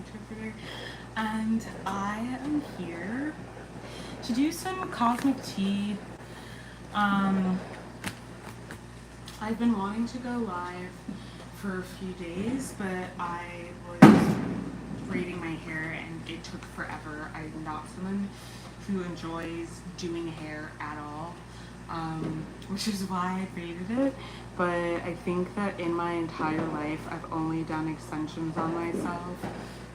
interpreter, and I am here to do some cosmic tea. I've been wanting to go live for a few days, but I was braiding my hair and it took forever. I'm not someone who enjoys doing hair at all, which is why I braided it. But I think that in my entire life, I've only done extensions on myself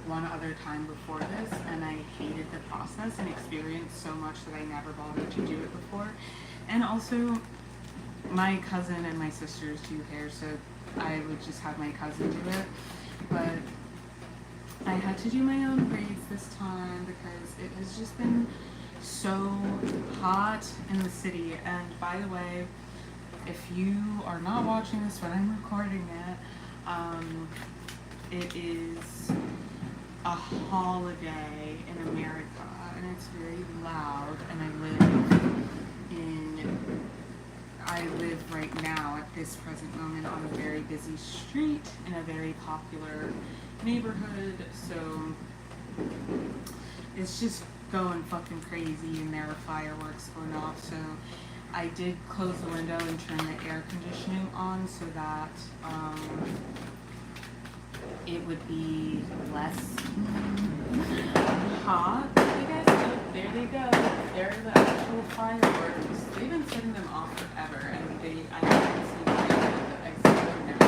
one other time before this, and I hated the process and experienced so much that I never bothered to do it before. And also, my cousin and my sisters do hair, so I would just have my cousin do it. But I had to do my own braids this time because it has just been so hot in the city. And by the way, if you are not watching this when I'm recording it, it is a holiday in America and it's very loud, and I live right now at this present moment on a very busy street in a very popular neighborhood, so it's just going fucking crazy and there are fireworks going off. So I did close the window and turn the air conditioning on so that it would be less hot, I guess. Oh, there they go. There are the actual fireworks. They've been setting them off forever, and I haven't seen them, but I see them now.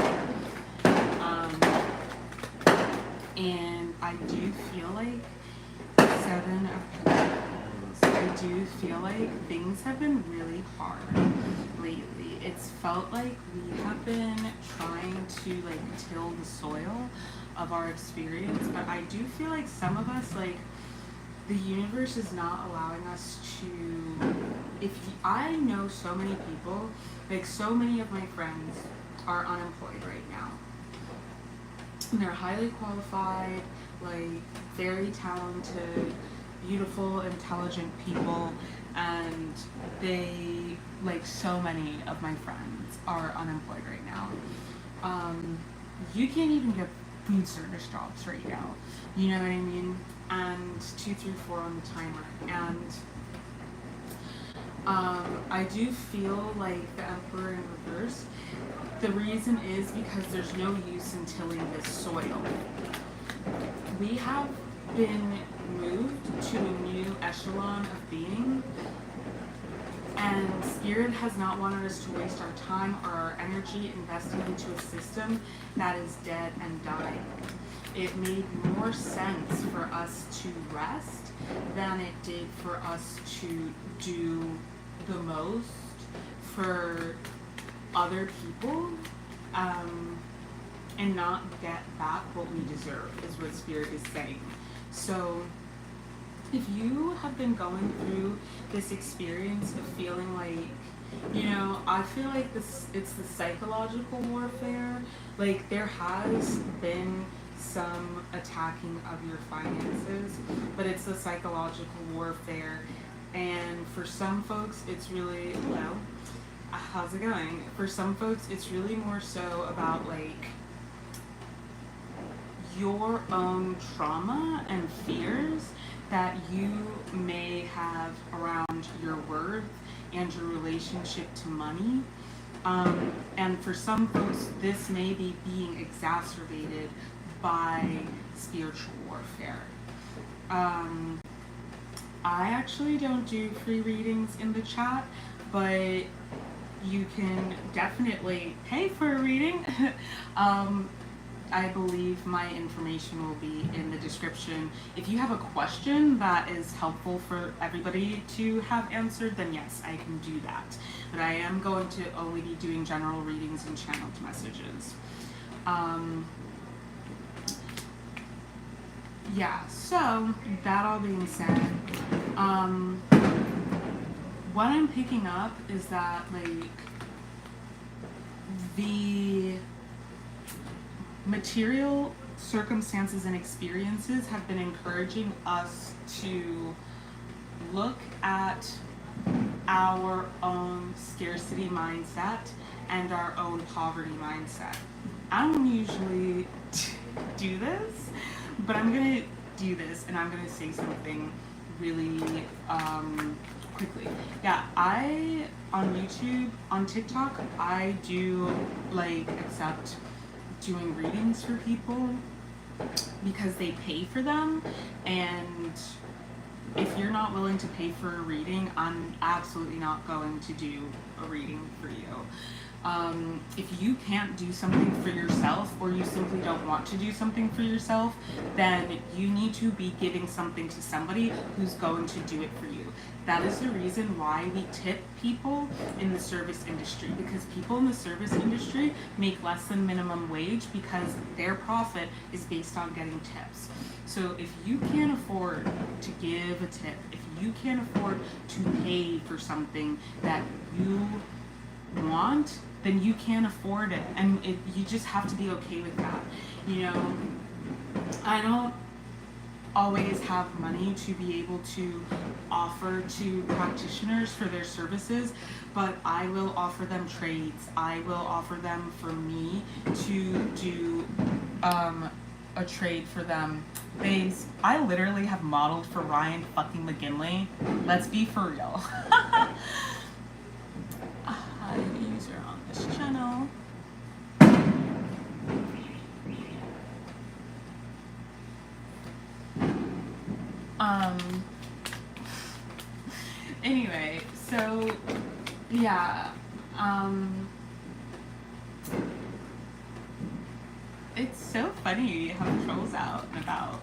And I do feel like 7 of Pentacles. I do feel like things have been really hard lately. It's felt like we have been trying to like till the soil of our experience, but I do feel like some of us, like, the universe is not allowing us to, I know so many people, like so many of my friends are unemployed right now. And they're highly qualified, like very talented, beautiful, intelligent people, and they, like so many of my friends, are unemployed right now. You can't even get food service jobs right now, you know what I mean? And 2, 3, 4 on the timer. And I do feel like the Emperor in reverse. The reason is because there's no use in tilling this soil. We have been moved to a new echelon of being, and Spirit has not wanted us to waste our time or our energy investing into a system that is dead and dying. It made more sense for us to rest than it did for us to do the most for other people, and not get back what we deserve, is what Spirit is saying. So if you have been going through this experience of feeling like, you know, I feel like it's the psychological warfare. Like, there has been some attacking of your finances, but it's the psychological warfare. And for some folks, it's really, well, how's it going? For some folks, it's really more so about like your own trauma and fears that you may have around your worth and your relationship to money. And for some folks, this may be being exacerbated by spiritual warfare. I actually don't do free readings in the chat, but you can definitely pay for a reading. I believe my information will be in the description. If you have a question that is helpful for everybody to have answered, then yes, I can do that. But I am going to only be doing general readings and channeled messages. Yeah, so that all being said, what I'm picking up is that, like, the material circumstances and experiences have been encouraging us to look at our own scarcity mindset and our own poverty mindset. I don't usually do this, But I'm gonna do this, and I'm gonna say something really quickly. Yeah, I on YouTube, on TikTok, I do like accept doing readings for people because they pay for them, and if you're not willing to pay for a reading, I'm absolutely not going to do a reading for you. If you can't do something for yourself, or you simply don't want to do something for yourself, then you need to be giving something to somebody who's going to do it for you. That is the reason why we tip people in the service industry, because people in the service industry make less than minimum wage because their profit is based on getting tips. So if you can't afford to give a tip, if you can't afford to pay for something that you want, then you can't afford it, and you just have to be okay with that. You know, I don't always have money to be able to offer to practitioners for their services, but I will offer them trades. I will offer them for me to do a trade for them. Babes, I literally have modeled for Ryan fucking McGinley. Let's be for real. I'm a user on this channel. Anyway, so yeah, it's so funny how trolls out and about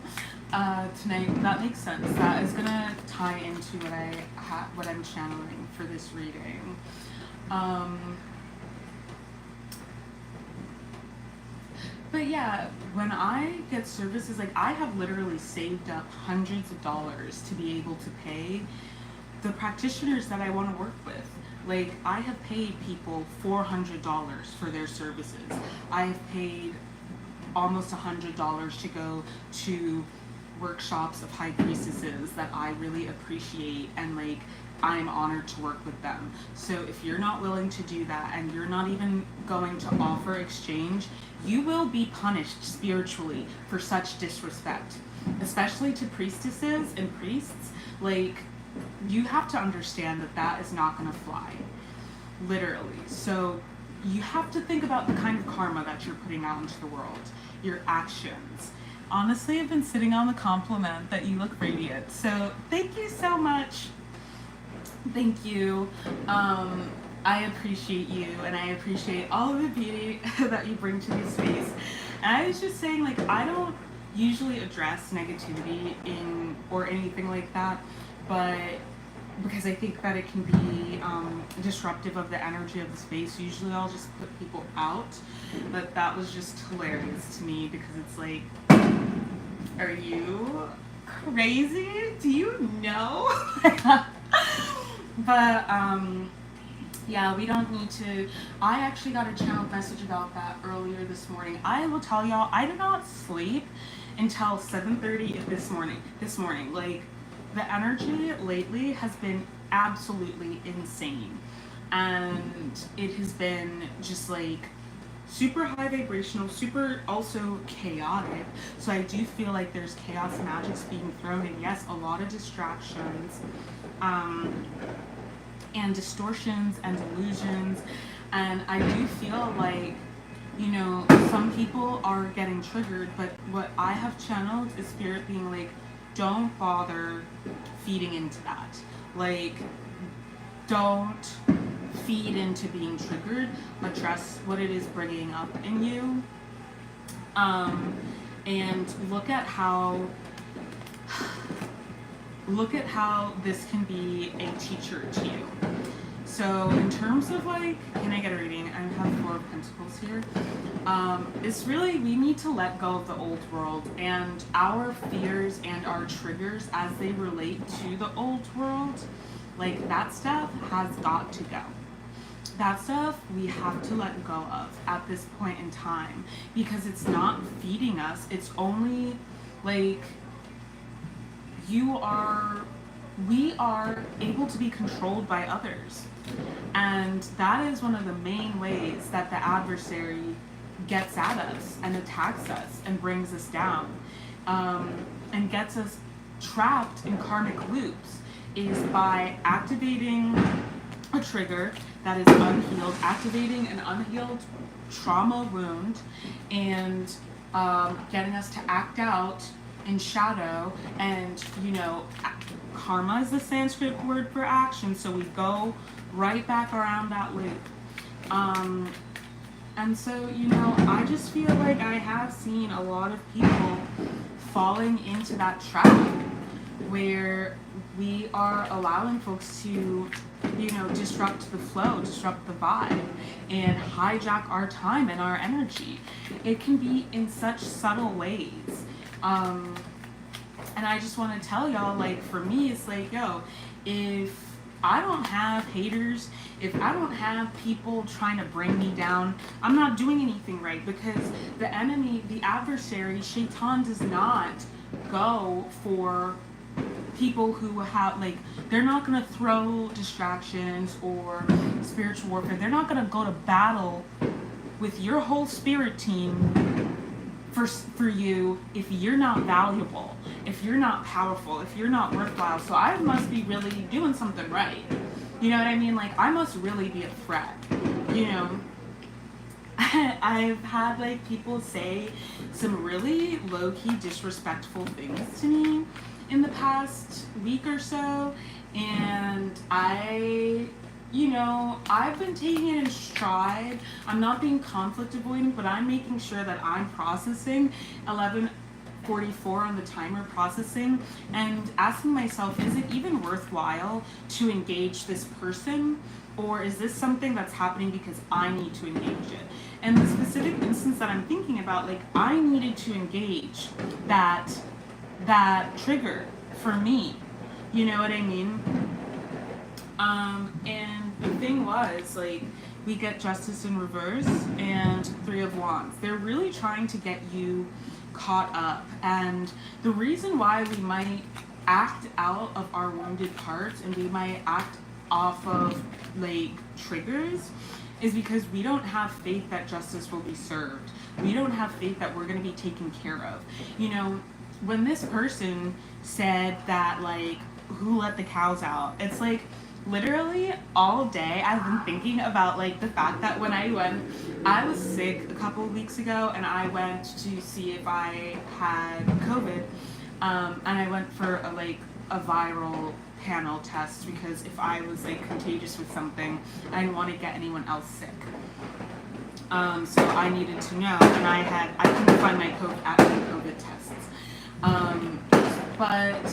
tonight. That makes sense. That is gonna tie into what I'm channeling for this reading. But yeah, when I get services, like I have literally saved up hundreds of dollars to be able to pay the practitioners that I want to work with. Like I have paid people $400 for their services. I have paid almost $100 to go to workshops of high priestesses that I really appreciate, and like I'm honored to work with them. So if you're not willing to do that, and you're not even going to offer exchange, you will be punished spiritually for such disrespect, especially to priestesses and priests. Like, you have to understand that that is not going to fly, literally. So you have to think about the kind of karma that you're putting out into the world, your actions. Honestly, I've been sitting on the compliment that you look radiant. So thank you so much. Thank you. I appreciate you, and I appreciate all of the beauty that you bring to this space. And I was just saying, like, I don't usually address negativity or anything like that, but because I think that it can be disruptive of the energy of the space. Usually I'll just put people out, but that was just hilarious to me because it's like, are you crazy? Do you know? But yeah, we don't need to. I actually got a channeled message about that earlier this morning. I will tell y'all, I did not sleep until 7:30 this morning. Like, the energy lately has been absolutely insane, and it has been just like super high vibrational, super also chaotic. So I do feel like there's chaos magics being thrown, and yes, a lot of distractions, and distortions and delusions. And I do feel like, you know, some people are getting triggered, but what I have channeled is spirit being like, don't bother feeding into that. Like, don't feed into being triggered. Address what it is bringing up in you, and look at how this can be a teacher to you. So in terms of like, can I get a reading? I have 4 of Pentacles here. It's really, we need to let go of the old world and our fears and our triggers as they relate to the old world. Like, that stuff has got to go. That stuff we have to let go of at this point in time, because it's not feeding us. It's only like, we are able to be controlled by others. And that is one of the main ways that the adversary gets at us and attacks us and brings us down. and gets us trapped in karmic loops is by activating a trigger that is unhealed, activating an unhealed trauma wound, and getting us to act out in shadow. And karma is the Sanskrit word for action, so we go right back around that loop. And so I just feel like I have seen a lot of people falling into that trap where we are allowing folks to disrupt the flow, disrupt the vibe, and hijack our time and our energy. It can be in such subtle ways. And I just want to tell y'all, like, for me, it's like, if I don't have haters, if I don't have people trying to bring me down, I'm not doing anything right, because the enemy, the adversary, Shaitan, does not go for people who have, like, they're not going to throw distractions or spiritual warfare. They're not going to go to battle with your whole spirit team for you if you're not valuable, if you're not powerful, if you're not worthwhile. So I must be really doing something right. You know what I mean? Like, I must really be a threat. I've had, like, people say some really low-key disrespectful things to me in the past week or so, and I've been taking it in stride. I'm not being conflict avoidant, but I'm making sure that I'm processing 11:44 on the timer, processing and asking myself, is it even worthwhile to engage this person, or is this something that's happening because I need to engage it? And the specific instance that I'm thinking about, like, I needed to engage that trigger for me. You know what I mean? And the thing was, like, we get Justice in reverse and Three of Wands. They're really trying to get you caught up. And the reason why we might act out of our wounded parts and we might act off of, like, triggers is because we don't have faith that justice will be served. We don't have faith that we're going to be taken care of. When this person said that, like, who let the cows out, it's like, literally all day I've been thinking about, like, the fact that when I was sick a couple of weeks ago, and I went to see if I had COVID, and I went for a viral panel test, because if I was, like, contagious with something, I didn't want to get anyone else sick. So I needed to know, and I couldn't find my COVID tests. But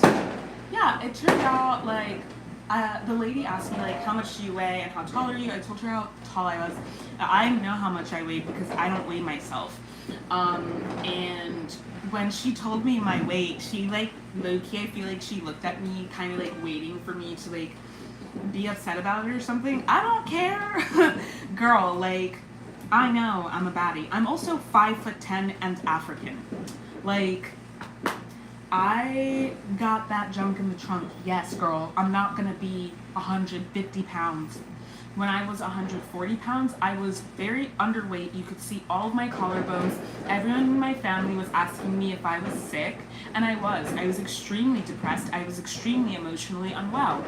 yeah, it turned out, like, the lady asked me, like, how much do you weigh and how tall are you? I told her how tall I was. I know how much I weighed because I don't weigh myself. And when she told me my weight, she, like, low-key, I feel like she looked at me kind of, like, waiting for me to, like, be upset about it or something. I don't care. Girl, like, I know I'm a baddie. I'm also 5'10" and African. Like, I got that junk in the trunk. Yes, girl, I'm not gonna be 150 pounds. When I was 140 pounds, I was very underweight. You could see all of my collarbones. Everyone in my family was asking me if I was sick, and I was. I was extremely depressed. I was extremely emotionally unwell.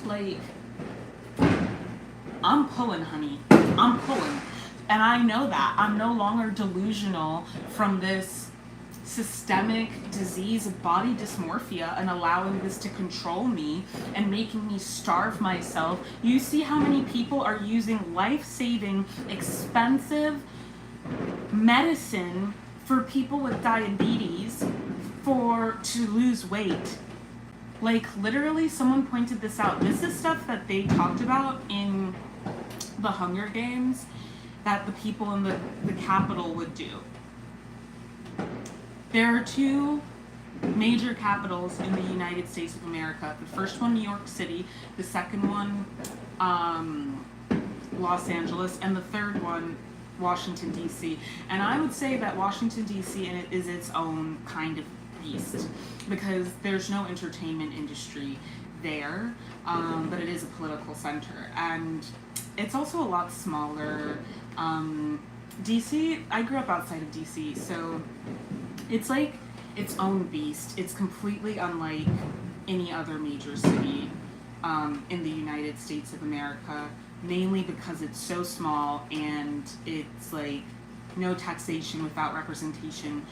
Like, I'm pulling, honey. I'm pulling. And I know that. I'm no longer delusional from this systemic disease of body dysmorphia and allowing this to control me and making me starve myself. You see how many people are using life-saving, expensive medicine for people with diabetes to lose weight. Like, literally, someone pointed this out. This is stuff that they talked about in the Hunger Games that the people in the Capitol would do. There are two major capitals in the United States of America. The first one, New York City. The second one, Los Angeles. And the third one, Washington, D.C. And I would say that Washington, D.C. is its own kind of beast, because there's no entertainment industry there, but it is a political center. And it's also a lot smaller. D.C., I grew up outside of D.C., so it's like its own beast. It's completely unlike any other major city in the United States of America, mainly because it's so small and it's like no taxation without representation.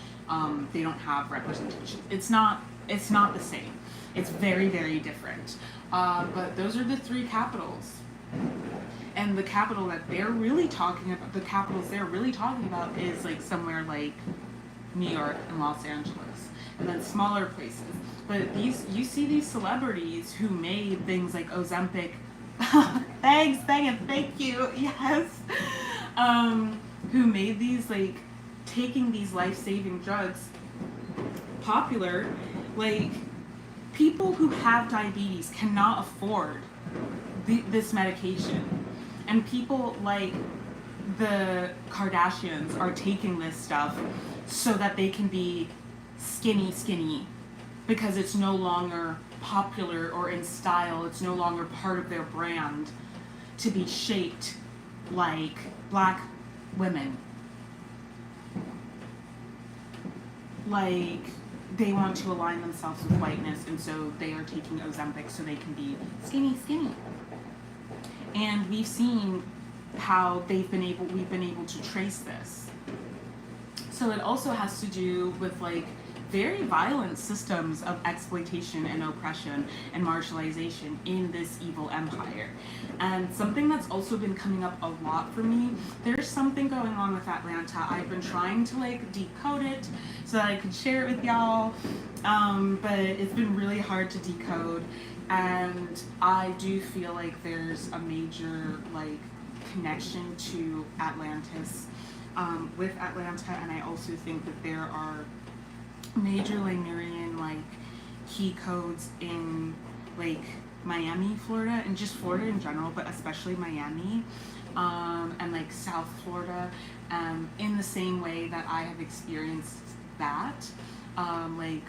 They don't have representation. It's not the same. It's very, very different. But those are the three capitals. And the capital that they're really talking about, the capitals they're really talking about is like somewhere like New York and Los Angeles, and then smaller places. But you see these celebrities who made things like Ozempic. Thank you, yes. Who made these, like, taking these life-saving drugs popular. Like, people who have diabetes cannot afford this medication. And people like the Kardashians are taking this stuff so that they can be skinny, because it's no longer popular or in style. It's no longer part of their brand to be shaped like black women. Like, they want to align themselves with whiteness, and so they are taking Ozempic so they can be skinny. And we've seen how we've been able to trace this. So it also has to do with, like, very violent systems of exploitation and oppression and marginalization in this evil empire. And something that's also been coming up a lot for me, there's something going on with Atlanta. I've been trying to, like, decode it so that I could share it with y'all, but it's been really hard to decode. And I do feel like there's a major, like, connection to Atlantis with Atlanta, and I also think that there are major Lemurian, like, key codes in, like, Miami, Florida, and just Florida in general, but especially Miami, and, like, South Florida, in the same way that I have experienced that, like,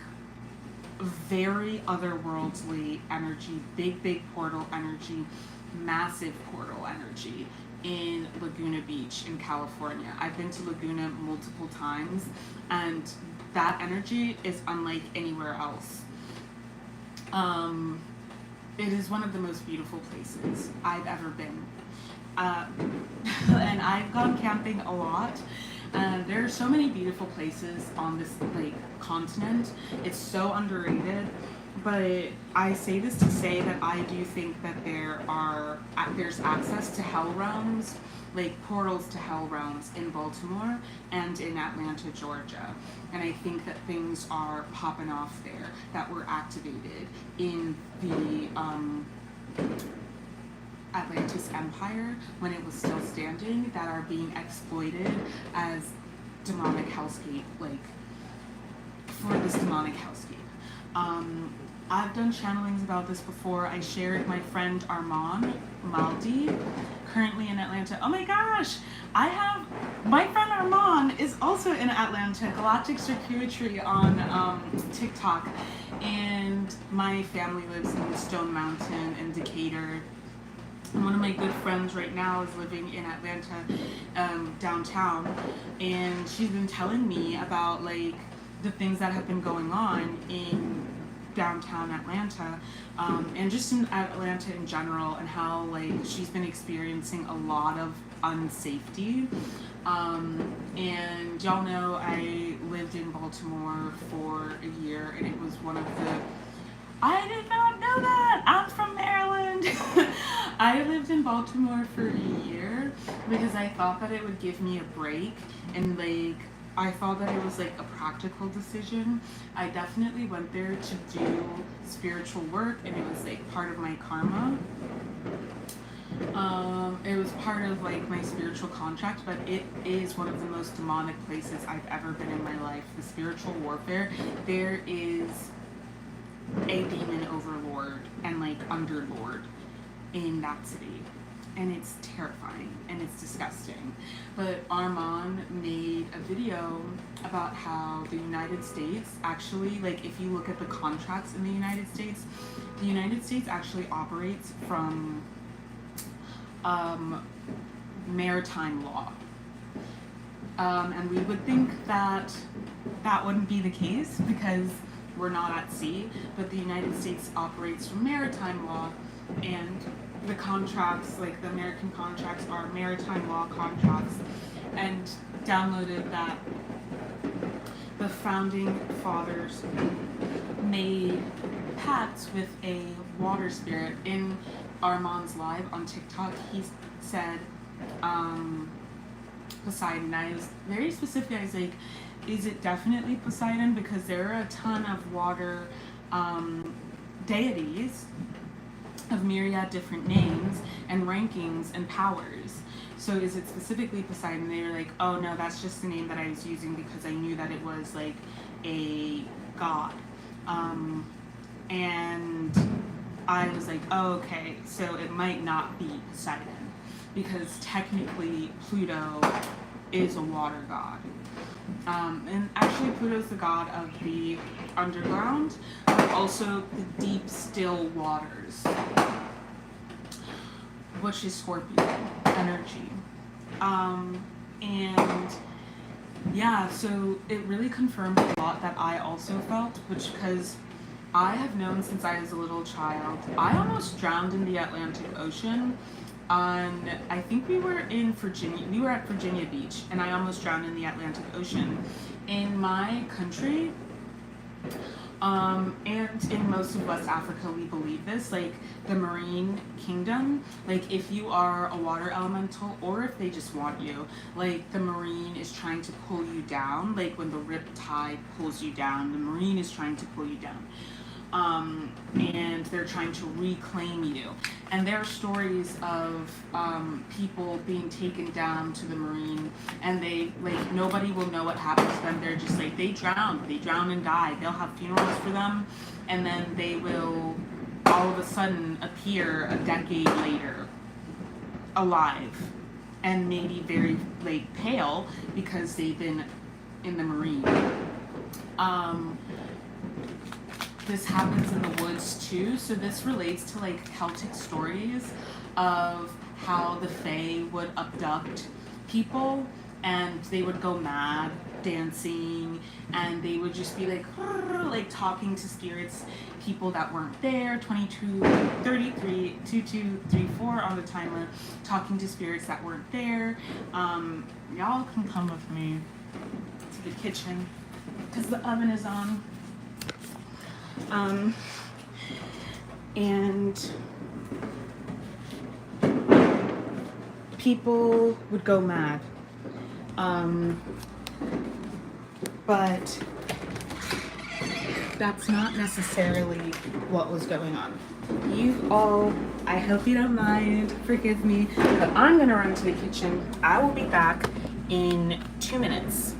very otherworldly energy, big portal energy, massive portal energy in Laguna Beach in California. I've been to Laguna multiple times, and that energy is unlike anywhere else. It is one of the most beautiful places I've ever been. And I've gone camping a lot. There are so many beautiful places on this, like, continent. It's so underrated. But I say this to say that I do think that there's access to hell realms, like portals to hell realms in Baltimore and in Atlanta, Georgia. And I think that things are popping off there that were activated in the Atlantis Empire when it was still standing, that are being exploited as demonic hellscape, like, for this demonic hellscape. I've done channelings about this before. I shared my friend 𝗪ᵉ, currently in Atlanta. Oh my gosh, my friend 𝗪ᵉ is also in Atlanta, 𝗪𝗁𝗍 Circuitry on TikTok, and my family lives in Stone Mountain in Decatur. And one of my good friends right now is living in Atlanta, downtown, and she's been telling me about, like, the things that have been going on in downtown Atlanta, and just in Atlanta in general, and how, like, she's been experiencing a lot of unsafety. And y'all know I lived in Baltimore for a year, and it was one of the... I did not know that! I'm from Maryland! I lived in Baltimore for a year because I thought that it would give me a break, and, like, I thought that it was, like, a practical decision. I definitely went there to do spiritual work, and it was, like, part of my karma. It was part of, like, my spiritual contract, but it is one of the most demonic places I've ever been in my life. The spiritual warfare, there is a demon overlord and, like, underlord in that city. And it's terrifying, and it's disgusting. But 𝗪ᵉ made a video about how the United States actually, like, if you look at the contracts in the United States actually operates from maritime law. And we would think that that wouldn't be the case because we're not at sea, but the United States operates from maritime law, and the contracts, like the American contracts, are maritime law contracts, and downloaded that the founding fathers made pacts with a water spirit. In Armand's live on TikTok, he said Poseidon. I was very specific. I was like, is it definitely Poseidon? Because there are a ton of water deities of myriad different names and rankings and powers. So is it specifically Poseidon? They were like, oh no, that's just the name that I was using because I knew that it was like a god. And I was like, oh, okay, so it might not be Poseidon because technically Pluto is a water god. And actually Pluto's the god of the underground, but also the deep, still waters, which is Scorpio energy. And yeah, so it really confirmed a lot that I also felt, which, because I have known since I was a little child. I almost drowned in the Atlantic Ocean. I think we were in Virginia. We were at Virginia Beach, and I almost drowned in the Atlantic Ocean. In my country, and in most of West Africa, we believe this, like the marine kingdom, like if you are a water elemental, or if they just want you, like the marine is trying to pull you down, like when the rip tide pulls you down, the marine is trying to pull you down. And they're trying to reclaim you. And there are stories of people being taken down to the marine, and they, like, nobody will know what happened to them. They're just like, they drown and die. They'll have funerals for them, and then they will all of a sudden appear a decade later, alive, and maybe very, like, pale because they've been in the marine. This happens in the woods too, so this relates to like Celtic stories of how the Fae would abduct people, and they would go mad dancing, and they would just be like talking to spirits, people that weren't there, 22, 33, 2, 2, 3, 4 on the timer, talking to spirits that weren't there. Y'all can come with me to the kitchen because the oven is on. And people would go mad. But that's not necessarily what was going on. You all, I hope you don't mind, forgive me, but I'm gonna run to the kitchen. I will be back in 2 minutes.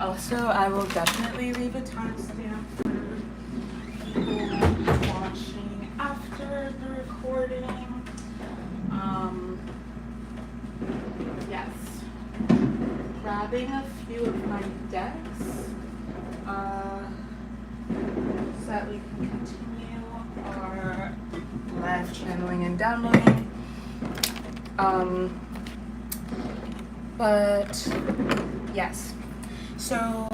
Also, I will definitely leave a timestamp for people watching after the recording. Yes. Grabbing a few of my decks so that we can continue our live channeling and downloading. But yes, so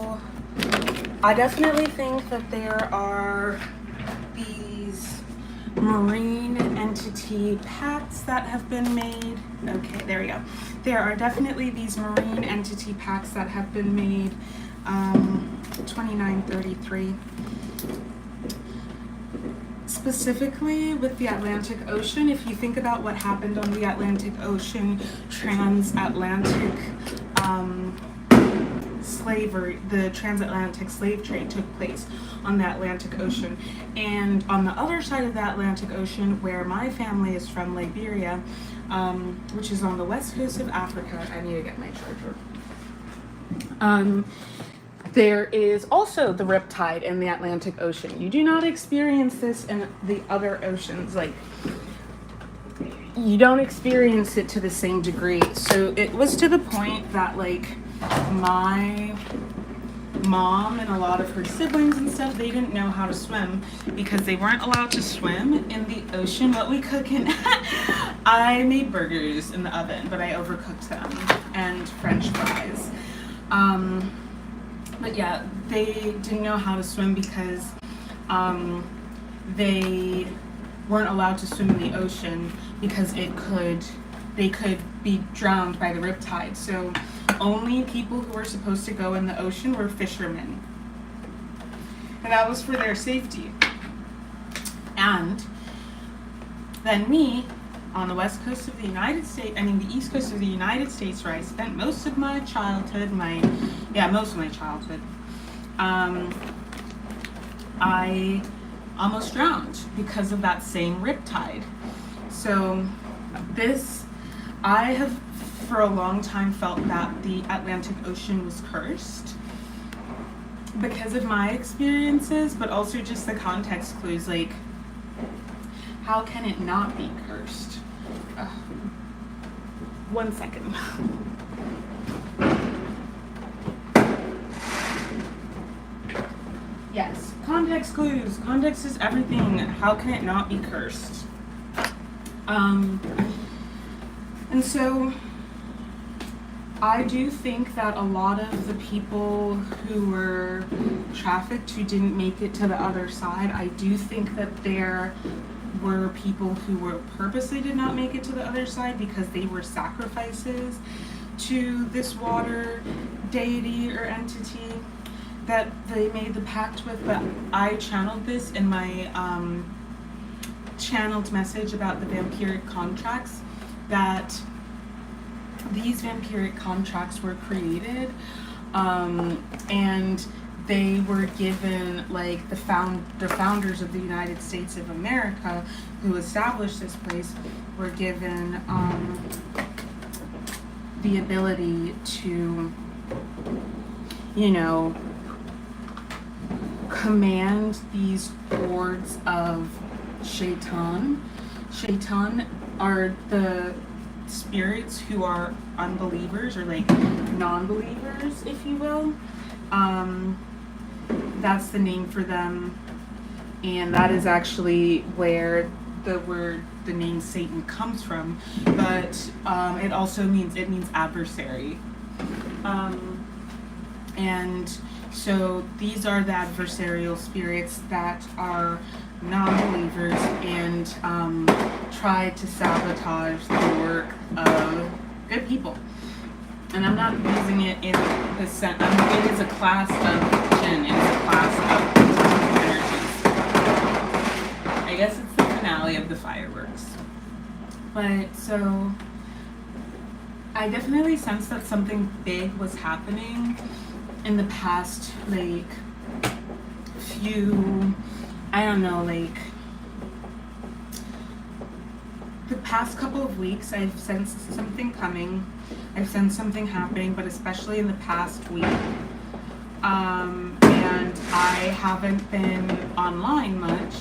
I definitely think that there are these marine entity pacts that have been made. Okay, there we go. There are definitely these marine entity pacts that have been made. 2933. Specifically with the Atlantic Ocean, if you think about what happened on the Atlantic Ocean, transatlantic slavery, the transatlantic slave trade took place on the Atlantic Ocean. And on the other side of the Atlantic Ocean, where my family is from, Liberia, which is on the west coast of Africa, I need to get my charger. There is also the riptide in the Atlantic Ocean. You do not experience this in the other oceans. Like, you don't experience it to the same degree. So it was to the point that, like, my mom and a lot of her siblings and stuff, they didn't know how to swim because they weren't allowed to swim in the ocean. What we cook in, I made burgers in the oven, but I overcooked them, and French fries. But yeah, they didn't know how to swim because they weren't allowed to swim in the ocean because they could be drowned by the riptide. So only people who were supposed to go in the ocean were fishermen. And that was for their safety. And then me, on the west coast of the United States, the east coast of the United States, where I spent most of my childhood, most of my childhood, I almost drowned because of that same riptide. So I have for a long time felt that the Atlantic Ocean was cursed because of my experiences, but also just the context clues, like, how can it not be cursed? 1 second. Yes, context clues. Context is everything. How can it not be cursed? And so I do think that a lot of the people who were trafficked who didn't make it to the other side, I do think that there were people who were purposely did not make it to the other side because they were sacrifices to this water deity or entity that they made the pact with. But I channeled this in my channeled message about the vampiric contracts, that these vampiric contracts were created and they were given, like, the founders of the United States of America who established this place were given the ability to, command these hordes of shaitan. Shaitan are the spirits who are unbelievers, or like non-believers, if you will. That's the name for them, and that is actually where the name Satan comes from. But it also means adversary, and so these are the adversarial spirits that are non-believers and try to sabotage the work of good people. And I'm not using it in the sense, it is a class of Jinn, it is a class of energies. I guess it's the finale of the fireworks. But so, I definitely sensed that something big was happening in the past, like, the past couple of weeks. I've sensed something coming. I've sensed something happening, but especially in the past week, and I haven't been online much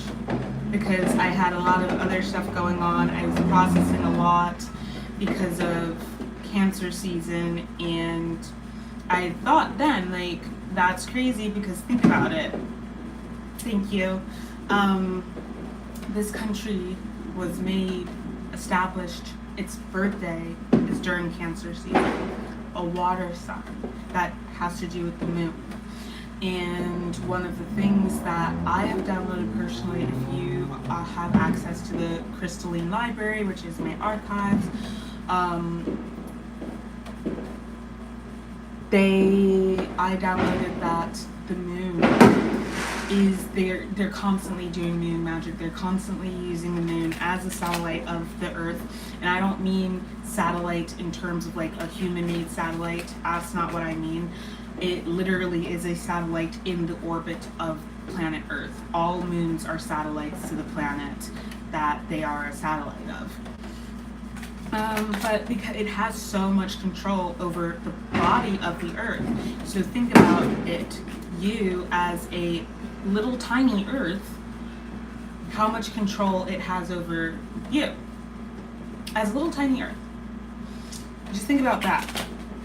because I had a lot of other stuff going on. I was processing a lot because of Cancer season, and I thought then, like, that's crazy because think about it. Thank you. This country was made, established, its birthday is during Cancer season, a water sign that has to do with the moon. And one of the things that I have downloaded personally, if you have access to the Crystalline Library, which is my archives, I downloaded that the moon is, they're constantly doing moon magic. They're constantly using the moon as a satellite of the Earth. And I don't mean satellite in terms of like a human-made satellite. That's not what I mean. It literally is a satellite in the orbit of planet Earth. All moons are satellites to the planet that they are a satellite of. But because it has so much control over the body of the Earth. So think about it, you as a little tiny Earth, how much control it has over you as a little tiny Earth. Just think about that.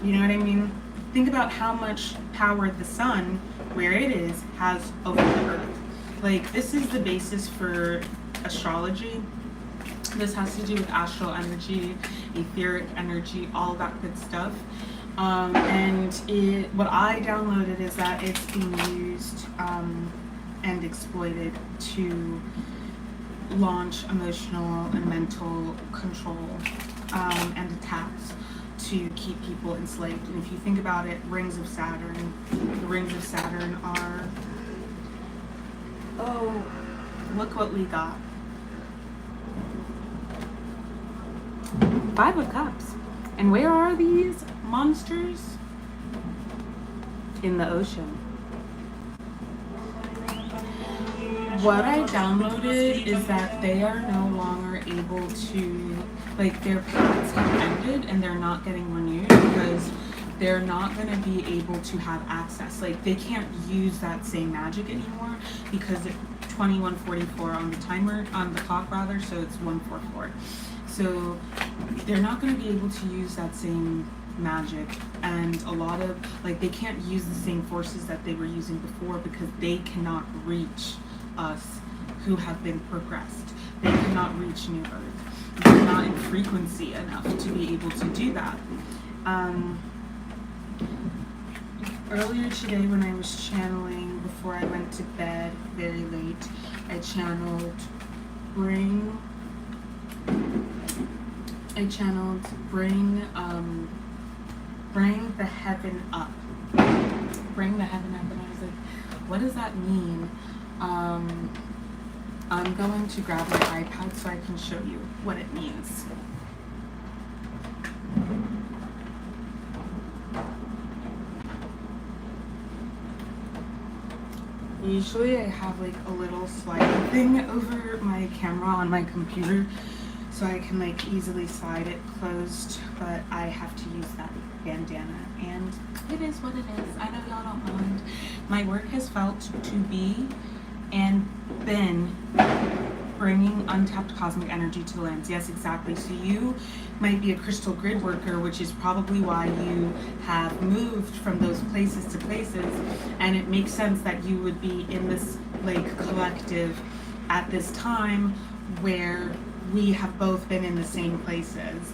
You know what I mean? Think about how much power the sun, where it is, has over the Earth. Like, this is the basis for astrology. This has to do with astral energy, etheric energy, all that good stuff. And what I downloaded is that it's being used and exploited to launch emotional and mental control and attacks to keep people enslaved. And if you think about it, rings of Saturn, the rings of Saturn are, oh, look what we got. 5 of Cups. And where are these monsters? In the ocean. What I downloaded is that they are no longer able to, like, their paths have ended and they're not getting renewed because they're not going to be able to have access. Like, they can't use that same magic anymore because it's 2144 on the timer, on the clock rather, so it's 144. So they're not going to be able to use that same magic, and a lot of, like, they can't use the same forces that they were using before because they cannot reach us who have been progressed. They cannot reach New Earth. They're not in frequency enough to be able to do that. Earlier today when I was channeling, before I went to bed very late, I channeled bring the heaven up. Bring the heaven up. And I was like, what does that mean? I'm going to grab my iPad so I can show you what it means. Usually I have like a little sliding thing over my camera on my computer so I can like easily slide it closed, but I have to use that bandana, and it is what it is. I know y'all don't mind. My work has felt to be and been bringing untapped cosmic energy to the lands. Yes, exactly. So you might be a crystal grid worker, which is probably why you have moved from those places to places, and it makes sense that you would be in this like collective at this time where we have both been in the same places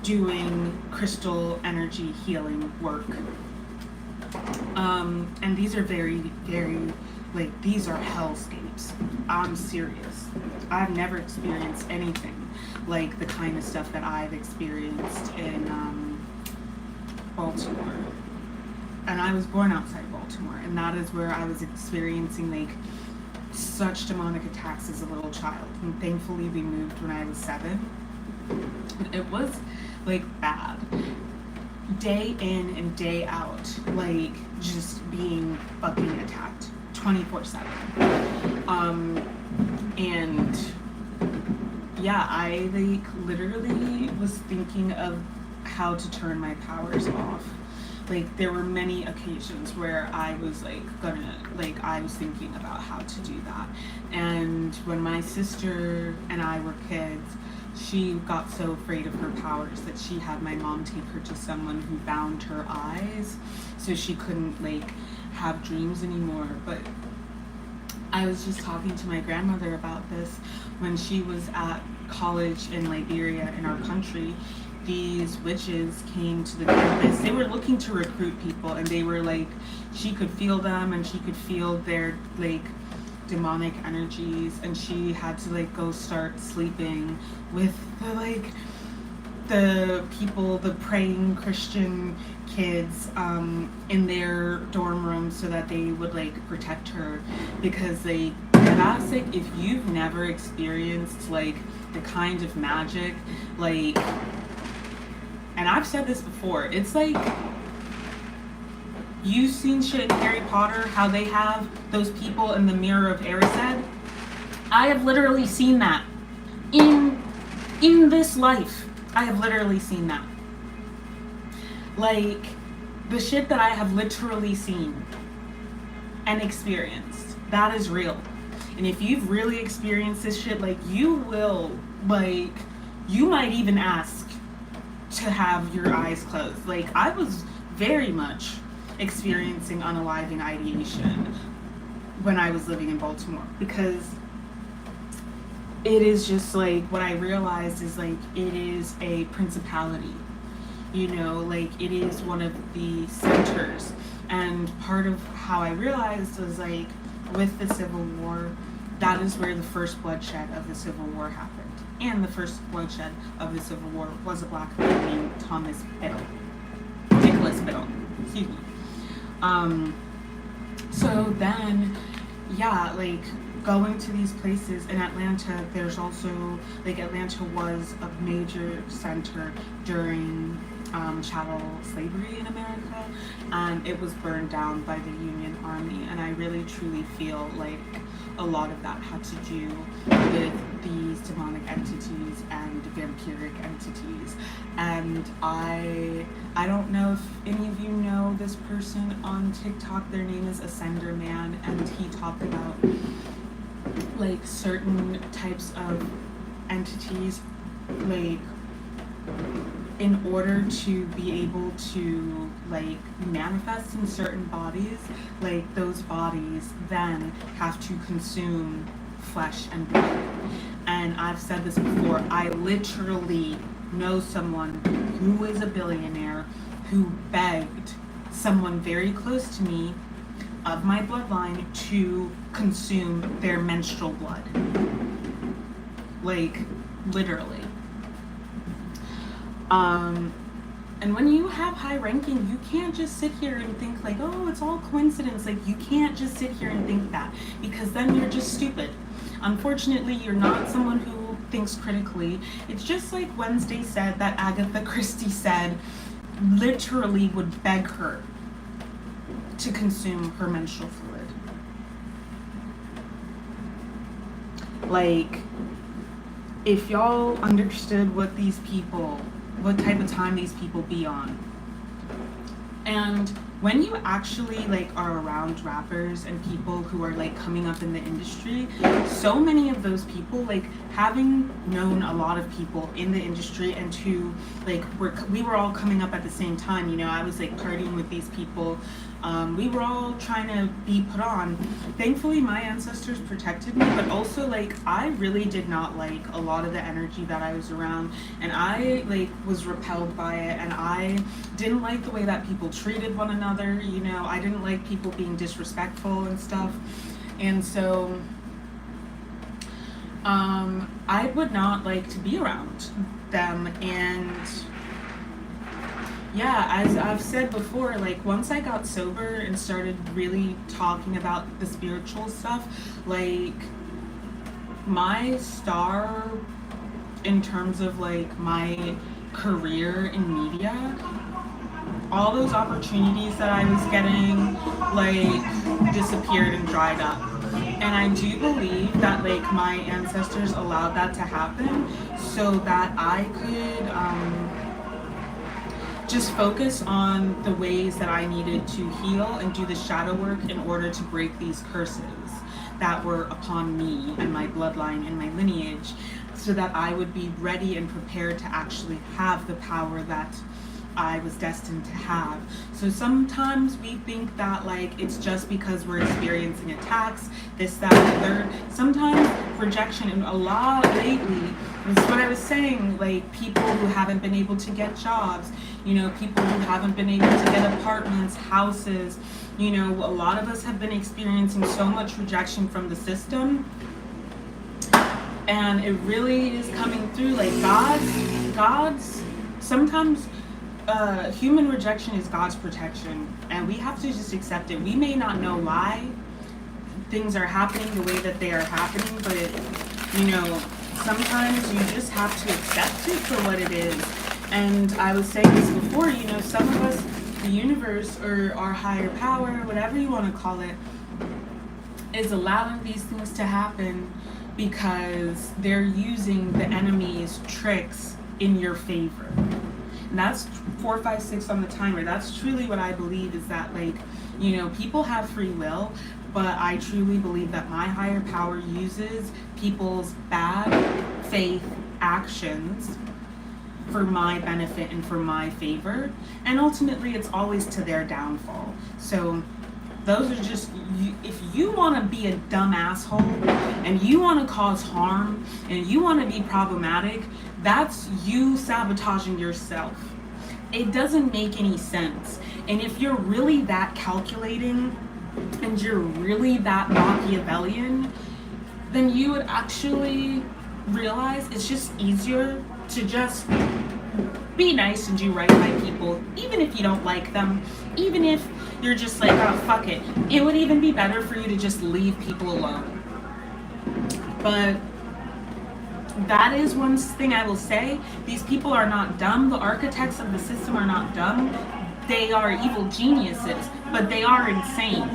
doing crystal energy healing work. And these are very, very, like, these are hellscapes. I'm serious. I've never experienced anything like the kind of stuff that I've experienced in Baltimore. And I was born outside Baltimore, and that is where I was experiencing like such demonic attacks as a little child. And thankfully we moved when I was 7. It was like bad. Day in and day out, like just being fucking attacked 24/7. And yeah, I like literally was thinking of how to turn my powers off. like there were many occasions where I was like I was thinking about how to do that. And when my sister and I were kids, she got so afraid of her powers that she had my mom take her to someone who bound her eyes so she couldn't like have dreams anymore. But I was just talking to my grandmother about this when she was at college in Liberia, in our country. These witches came to the campus. They were looking to recruit people, and they were like, she could feel them and she could feel their like demonic energies, and she had to like go start sleeping with the people, the praying Christian kids in their dorm room so that they would like protect her, because they classic, if you've never experienced like the kind of magic, like, and I've said this before, it's like, you've seen shit in Harry Potter, how they have those people in the mirror of 𝗪𝗪𝗱𝗲. I have literally seen that in this life. I have literally seen that. Like, the shit that I have literally seen and experienced, that is real. And if you've really experienced this shit, like, you will, like, you might even ask to have your eyes closed. Like, I was very much experiencing unaliving ideation when I was living in Baltimore, because it is just like, what I realized is like, it is a principality, you know, like it is one of the centers. And part of how I realized was like, with the Civil War, that is where the first bloodshed of the Civil War happened. And the first bloodshed of the Civil War was a black man named Nicholas Biddle, excuse me. So then, yeah, like going to these places in Atlanta, there's also, like, Atlanta was a major center during chattel slavery in America, and it was burned down by the Union Army. And I really truly feel like a lot of that had to do with these demonic entities and vampiric entities. And I don't know if any of you know this person on TikTok. Their name is Ascender Man, and he talked about like certain types of entities, like in order to be able to like manifest in certain bodies, like those bodies then have to consume flesh and blood. And I've said this before, I literally know someone who is a billionaire who begged someone very close to me of my bloodline to consume their menstrual blood. Like, literally. And when you have high ranking, you can't just sit here and think like, oh, it's all coincidence. Like, you can't just sit here and think that, because then you're just stupid. Unfortunately, you're not someone who thinks critically. It's just like Wednesday said, that Agatha Christie said, literally would beg her to consume her menstrual fluid. Like, if y'all understood what type of time these people be on. And when you actually like are around rappers and people who are like coming up in the industry, so many of those people, like having known a lot of people in the industry and who like we were all coming up at the same time, you know, I was like partying with these people. We were all trying to be put on. Thankfully, my ancestors protected me, but also like I really did not like a lot of the energy that I was around, and I like was repelled by it, and I didn't like the way that people treated one another, you know, I didn't like people being disrespectful and stuff. And so I would not like to be around them. And yeah, as I've said before, like once I got sober and started really talking about the spiritual stuff, like my star in terms of like my career in media, all those opportunities that I was getting like disappeared and dried up. And I do believe that like my ancestors allowed that to happen so that I could just focus on the ways that I needed to heal and do the shadow work in order to break these curses that were upon me and my bloodline and my lineage, so that I would be ready and prepared to actually have the power that I was destined to have. So sometimes we think that like it's just because we're experiencing attacks, this, that, and third. Sometimes rejection, and a lot lately, this is what I was saying, like people who haven't been able to get jobs, you know, people who haven't been able to get apartments, houses, you know, a lot of us have been experiencing so much rejection from the system. And it really is coming through, like God's, sometimes human rejection is God's protection, and we have to just accept it. We may not know why things are happening the way that they are happening, but you know, sometimes you just have to accept it for what it is. And I was saying this before, you know, some of us, the universe or our higher power, whatever you want to call it, is allowing these things to happen because they're using the enemy's tricks in your favor. And that's 4, 5, 6 on the timer. That's truly what I believe, is that, like, you know, people have free will, but I truly believe that my higher power uses people's bad faith actions for my benefit and for my favor, and ultimately it's always to their downfall. So those are just, if you want to be a dumb asshole and you want to cause harm and you want to be problematic, that's you sabotaging yourself. It doesn't make any sense. And if you're really that calculating and you're really that Machiavellian, then you would actually realize it's just easier to just be nice and do right by people, even if you don't like them, even if you're just like, oh, fuck it. It would even be better for you to just leave people alone. But that is one thing I will say. These people are not dumb. The architects of the system are not dumb. They are evil geniuses, but they are insane.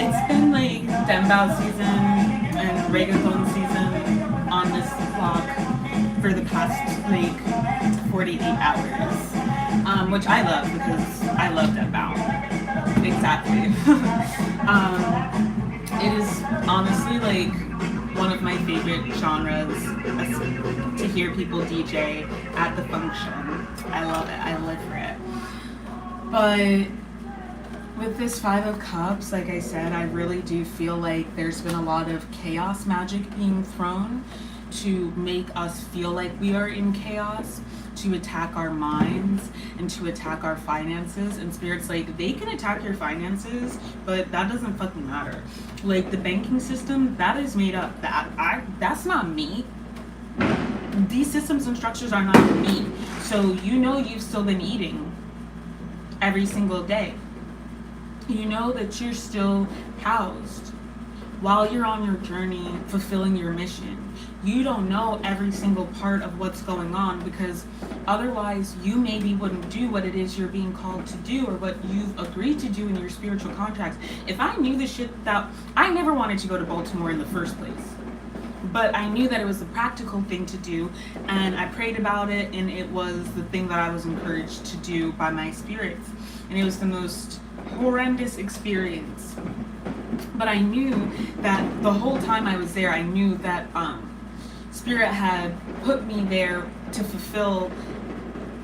It's been like dembow season and reggaeton season on this clock for the past like 48 hours, which I love because I love dembow. Exactly. It is honestly like one of my favorite genres to hear people DJ at the function. I love it. I live for it. But with this 5 of Cups, like I said, I really do feel like there's been a lot of chaos magic being thrown to make us feel like we are in chaos, to attack our minds and to attack our finances. And Spirit's like, they can attack your finances, but that doesn't fucking matter. Like the banking system, that is made up. That's not me. These systems and structures are not me. So you know you've still been eating every single day. You know that you're still housed while you're on your journey fulfilling your mission. You don't know every single part of what's going on, because otherwise you maybe wouldn't do what it is you're being called to do or what you've agreed to do in your spiritual contracts. If I knew the shit that I never wanted to go to Baltimore in the first place, but I knew that it was the practical thing to do, and I prayed about it, and it was the thing that I was encouraged to do by my spirits, and it was the most horrendous experience. But I knew that the whole time I was there, I knew that Spirit had put me there to fulfill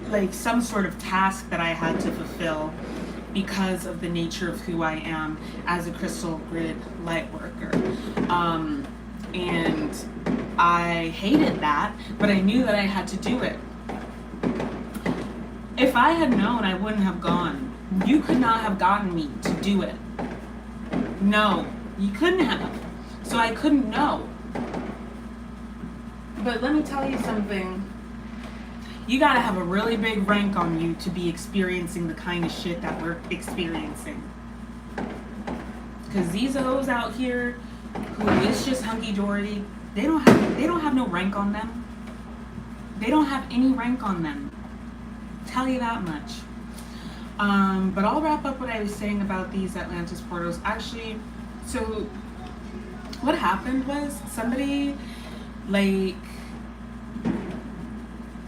like some sort of task that I had to fulfill because of the nature of who I am as a crystal grid light worker. And I hated that, but I knew that I had to do it. If I had known, I wouldn't have gone. You could not have gotten me to do it. No, you couldn't have. So I couldn't know. But let me tell you something. You gotta have a really big rank on you to be experiencing the kind of shit that we're experiencing. Because these hoes out here who is just hunky-dory, they don't have no rank on them. They don't have any rank on them. Tell you that much. But I'll wrap up what I was saying about these Atlantis portals. Actually, so what happened was somebody, like,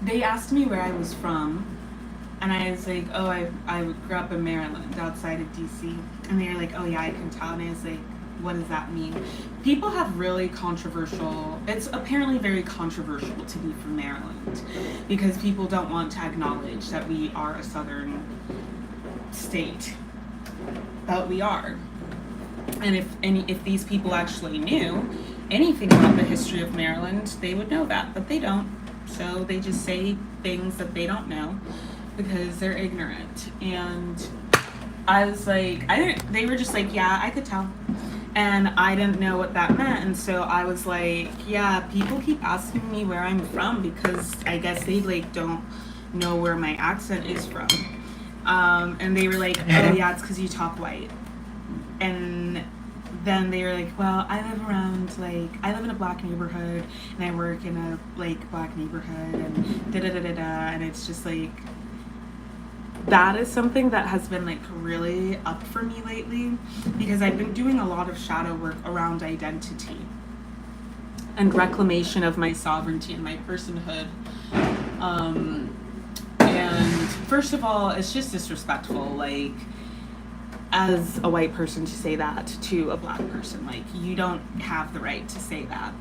they asked me where I was from, and I was like, oh, I grew up in Maryland, outside of DC. And they were like, oh yeah, I can tell. And I was like, what does that mean? People have really controversial, it's apparently very controversial to be from Maryland, because people don't want to acknowledge that we are a southern state, but we are. And if these people actually knew anything about the history of Maryland, they would know that, but they don't. So they just say things that they don't know because they're ignorant. And I was like, they were just like, yeah, I could tell. And I didn't know what that meant. And so I was like, yeah, people keep asking me where I'm from because I guess they like don't know where my accent is from. And they were like, oh yeah, it's because you talk white. And then they were like, well, I live in a black neighborhood and I work in a like black neighborhood and da-da-da-da-da. And it's just like, that is something that has been like really up for me lately, because I've been doing a lot of shadow work around identity and reclamation of my sovereignty and my personhood. And first of all, it's just disrespectful, like, as a white person to say that to a black person. Like, you don't have the right to say that.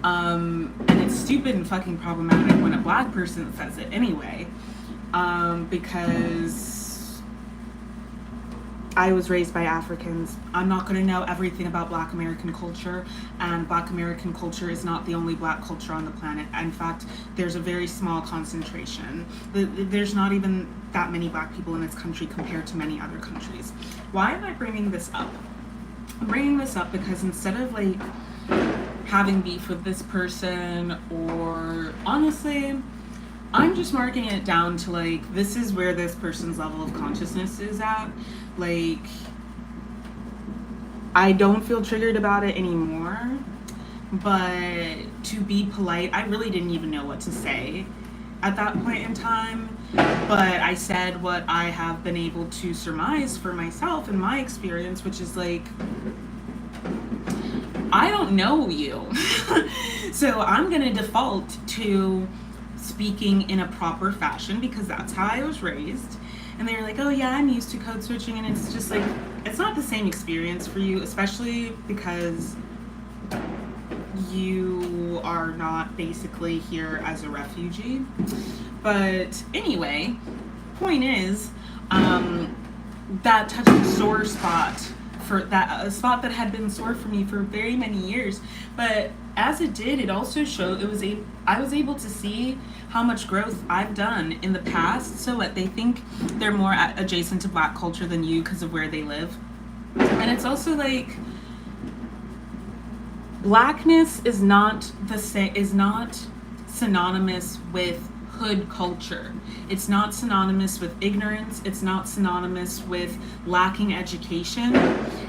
And it's stupid and fucking problematic when a black person says it anyway. Because I was raised by Africans. I'm not going to know everything about Black American culture, and Black American culture is not the only Black culture on the planet. In fact, there's a very small concentration. There's not even that many Black people in this country compared to many other countries. Why am I bringing this up? I'm bringing this up because instead of like having beef with this person, or honestly, I'm just marking it down to like, this is where this person's level of consciousness is at. Like, I don't feel triggered about it anymore, but to be polite, I really didn't even know what to say at that point in time. But I said what I have been able to surmise for myself in my experience, which is like, I don't know you. So I'm gonna default to speaking in a proper fashion because that's how I was raised. And they were like, oh yeah, I'm used to code switching. And it's just like, it's not the same experience for you, especially because you are not basically here as a refugee. But anyway, point is, that touched a sore spot, for that, a spot that had been sore for me for very many years. But as it did, it also showed, I was able to see how much growth I've done in the past. So what, they think they're more adjacent to Black culture than you because of where they live. And it's also like, Blackness is not the same, is not synonymous with hood culture. It's not synonymous with ignorance. It's not synonymous with lacking education.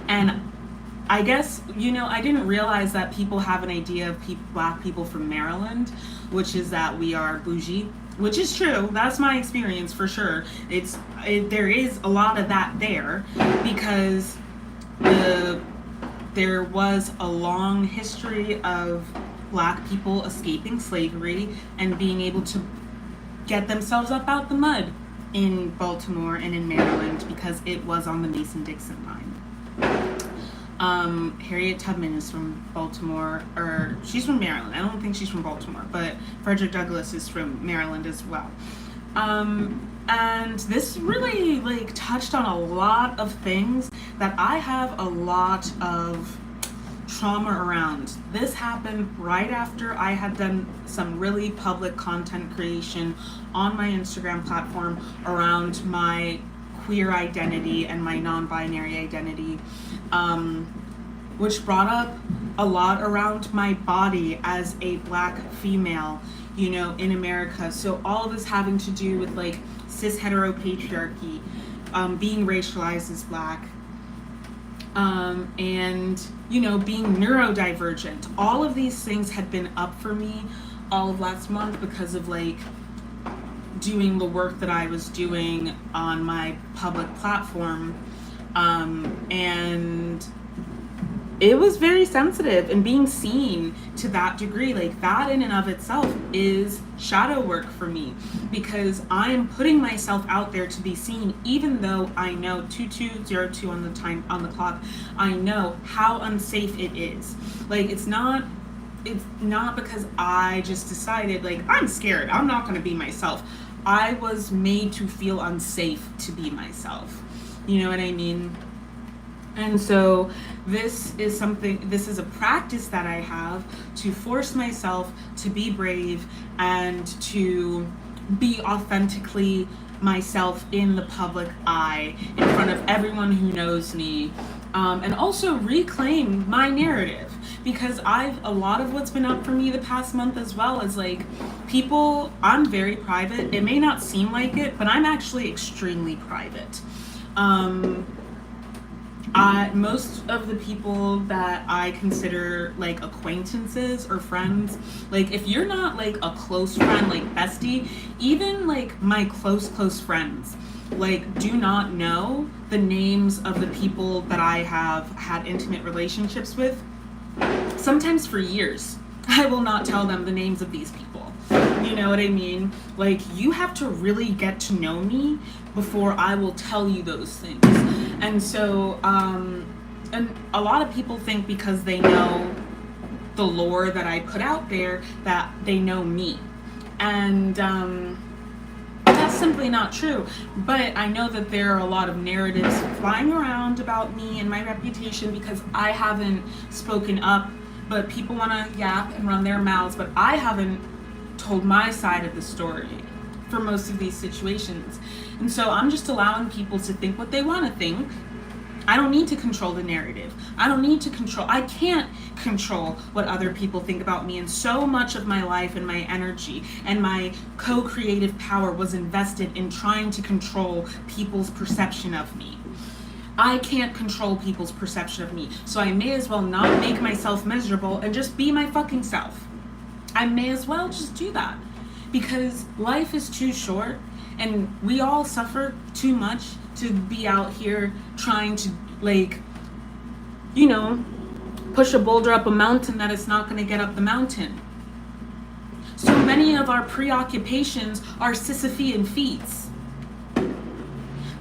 And I guess, you know, I didn't realize that people have an idea of Black people from Maryland, which is that we are bougie, which is true. That's my experience for sure. There is a lot of that there, because there was a long history of Black people escaping slavery and being able to get themselves up out the mud in Baltimore and in Maryland because it was on the Mason-Dixon line. Harriet Tubman is from Baltimore, or she's from Maryland. I don't think she's from Baltimore, but Frederick Douglass is from Maryland as well. And this really like touched on a lot of things that I have a lot of trauma around. This happened right after I had done some really public content creation on my Instagram platform around my queer identity and my non-binary identity, which brought up a lot around my body as a Black female, you know, in America. So all of this having to do with like cis heteropatriarchy, being racialized as Black, and, you know, being neurodivergent. All of these things had been up for me all of last month because of like doing the work that I was doing on my public platform. And it was very sensitive, and being seen to that degree, like that in and of itself is shadow work for me, because I am putting myself out there to be seen, even though I know 2202 on the clock, I know how unsafe it is. Like it's not because I just decided like I'm scared, I'm not going to be myself. I was made to feel unsafe to be myself. You know what I mean? And so this is a practice that I have to force myself to be brave and to be authentically myself in the public eye, in front of everyone who knows me, and also reclaim my narrative. Because a lot of what's been up for me the past month as well is like, people, I'm very private. It may not seem like it, but I'm actually extremely private. Most of the people that I consider like acquaintances or friends, like if you're not like a close friend, like bestie, even like my close friends, like do not know the names of the people that I have had intimate relationships with. Sometimes for years, I will not tell them the names of these people. You know what I mean? Like, you have to really get to know me before I will tell you those things. And so, and a lot of people think because they know the lore that I put out there that they know me. And that's simply not true. But I know that there are a lot of narratives flying around about me and my reputation because I haven't spoken up, but people want to yap and run their mouths, but I haven't told my side of the story for most of these situations. And so I'm just allowing people to think what they want to think. I don't need to control the narrative. I can't control what other people think about me. And so much of my life and my energy and my co-creative power was invested in trying to control people's perception of me. I can't control people's perception of me. So I may as well not make myself miserable and just be my fucking self. I may as well just do that, because life is too short and we all suffer too much to be out here trying to, like, you know, push a boulder up a mountain that it's not going to get up the mountain. So many of our preoccupations are Sisyphean feats.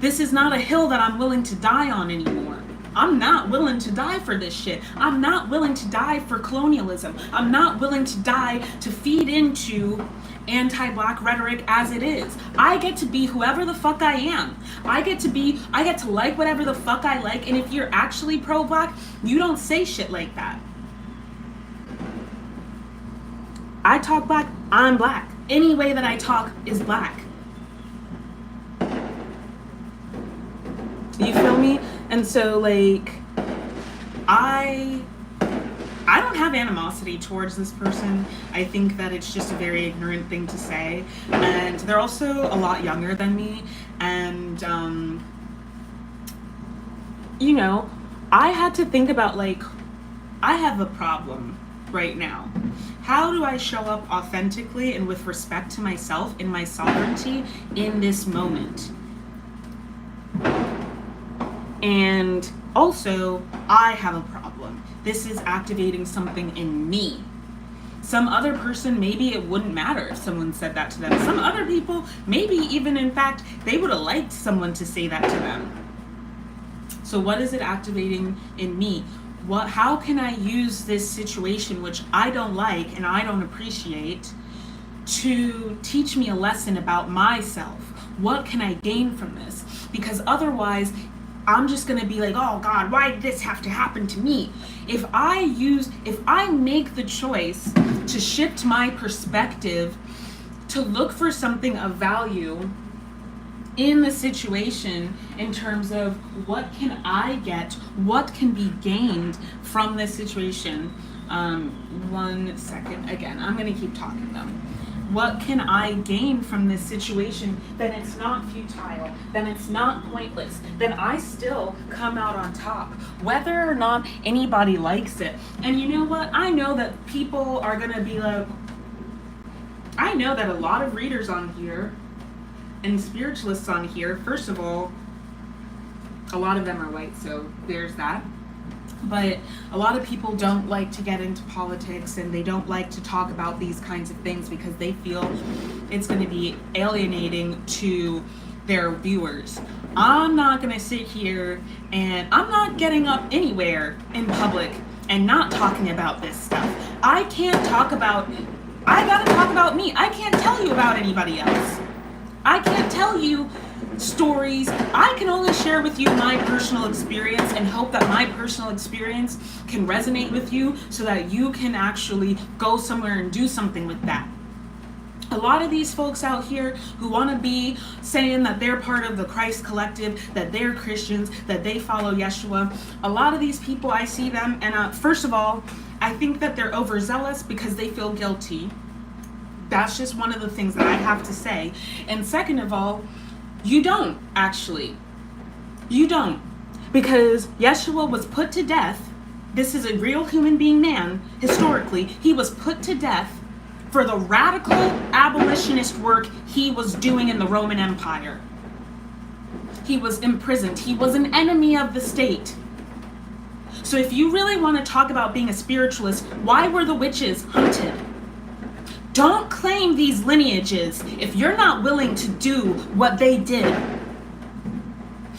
This is not a hill that I'm willing to die on anymore. I'm not willing to die for this shit. I'm not willing to die for colonialism. I'm not willing to die to feed into anti-Black rhetoric as it is. I get to be whoever the fuck I am. I get to like whatever the fuck I like, and if you're actually pro-Black, you don't say shit like that. I talk Black, I'm Black. Any way that I talk is Black. You feel me? And so, like, I don't have animosity towards this person. I think that it's just a very ignorant thing to say. And they're also a lot younger than me. And, you know, I had to think about, like, I have a problem right now. How do I show up authentically and with respect to myself and my sovereignty in this moment? And also, I have a problem. This is activating something in me. Some other person, maybe it wouldn't matter if someone said that to them. Some other people, maybe even in fact, they would have liked someone to say that to them. So what is it activating in me? How can I use this situation, which I don't like and I don't appreciate, to teach me a lesson about myself? What can I gain from this? Because otherwise, I'm just gonna be like, oh God, why did this have to happen to me? If I make the choice to shift my perspective, to look for something of value in the situation in terms of what can I get, what can be gained from this situation. 1 second, again, I'm gonna keep talking though. What can I gain from this situation? Then it's not futile, then it's not pointless, then I still come out on top, whether or not anybody likes it. And you know what? I know that people are gonna be like, I know that a lot of readers on here and spiritualists on here, first of all, a lot of them are white, so there's that. But a lot of people don't like to get into politics, and they don't like to talk about these kinds of things because they feel it's going to be alienating to their viewers. I'm not going to sit here, and I'm not getting up anywhere in public and not talking about this stuff. I gotta talk about me. I can't tell you about anybody else. I can't tell you stories. I can only share with you my personal experience and hope that my personal experience can resonate with you so that you can actually go somewhere and do something with that. A lot of these folks out here who want to be saying that they're part of the Christ collective, that they're Christians, that they follow Yeshua, a lot of these people, I see them, and first of all, I think that they're overzealous because they feel guilty. That's just one of the things that I have to say. And second of all, you don't, actually. You don't. Because Yeshua was put to death. This is a real human being man, historically. He was put to death for the radical abolitionist work he was doing in the Roman Empire. He was imprisoned. He was an enemy of the state. So if you really want to talk about being a spiritualist, why were the witches hunted? Don't claim these lineages if you're not willing to do what they did.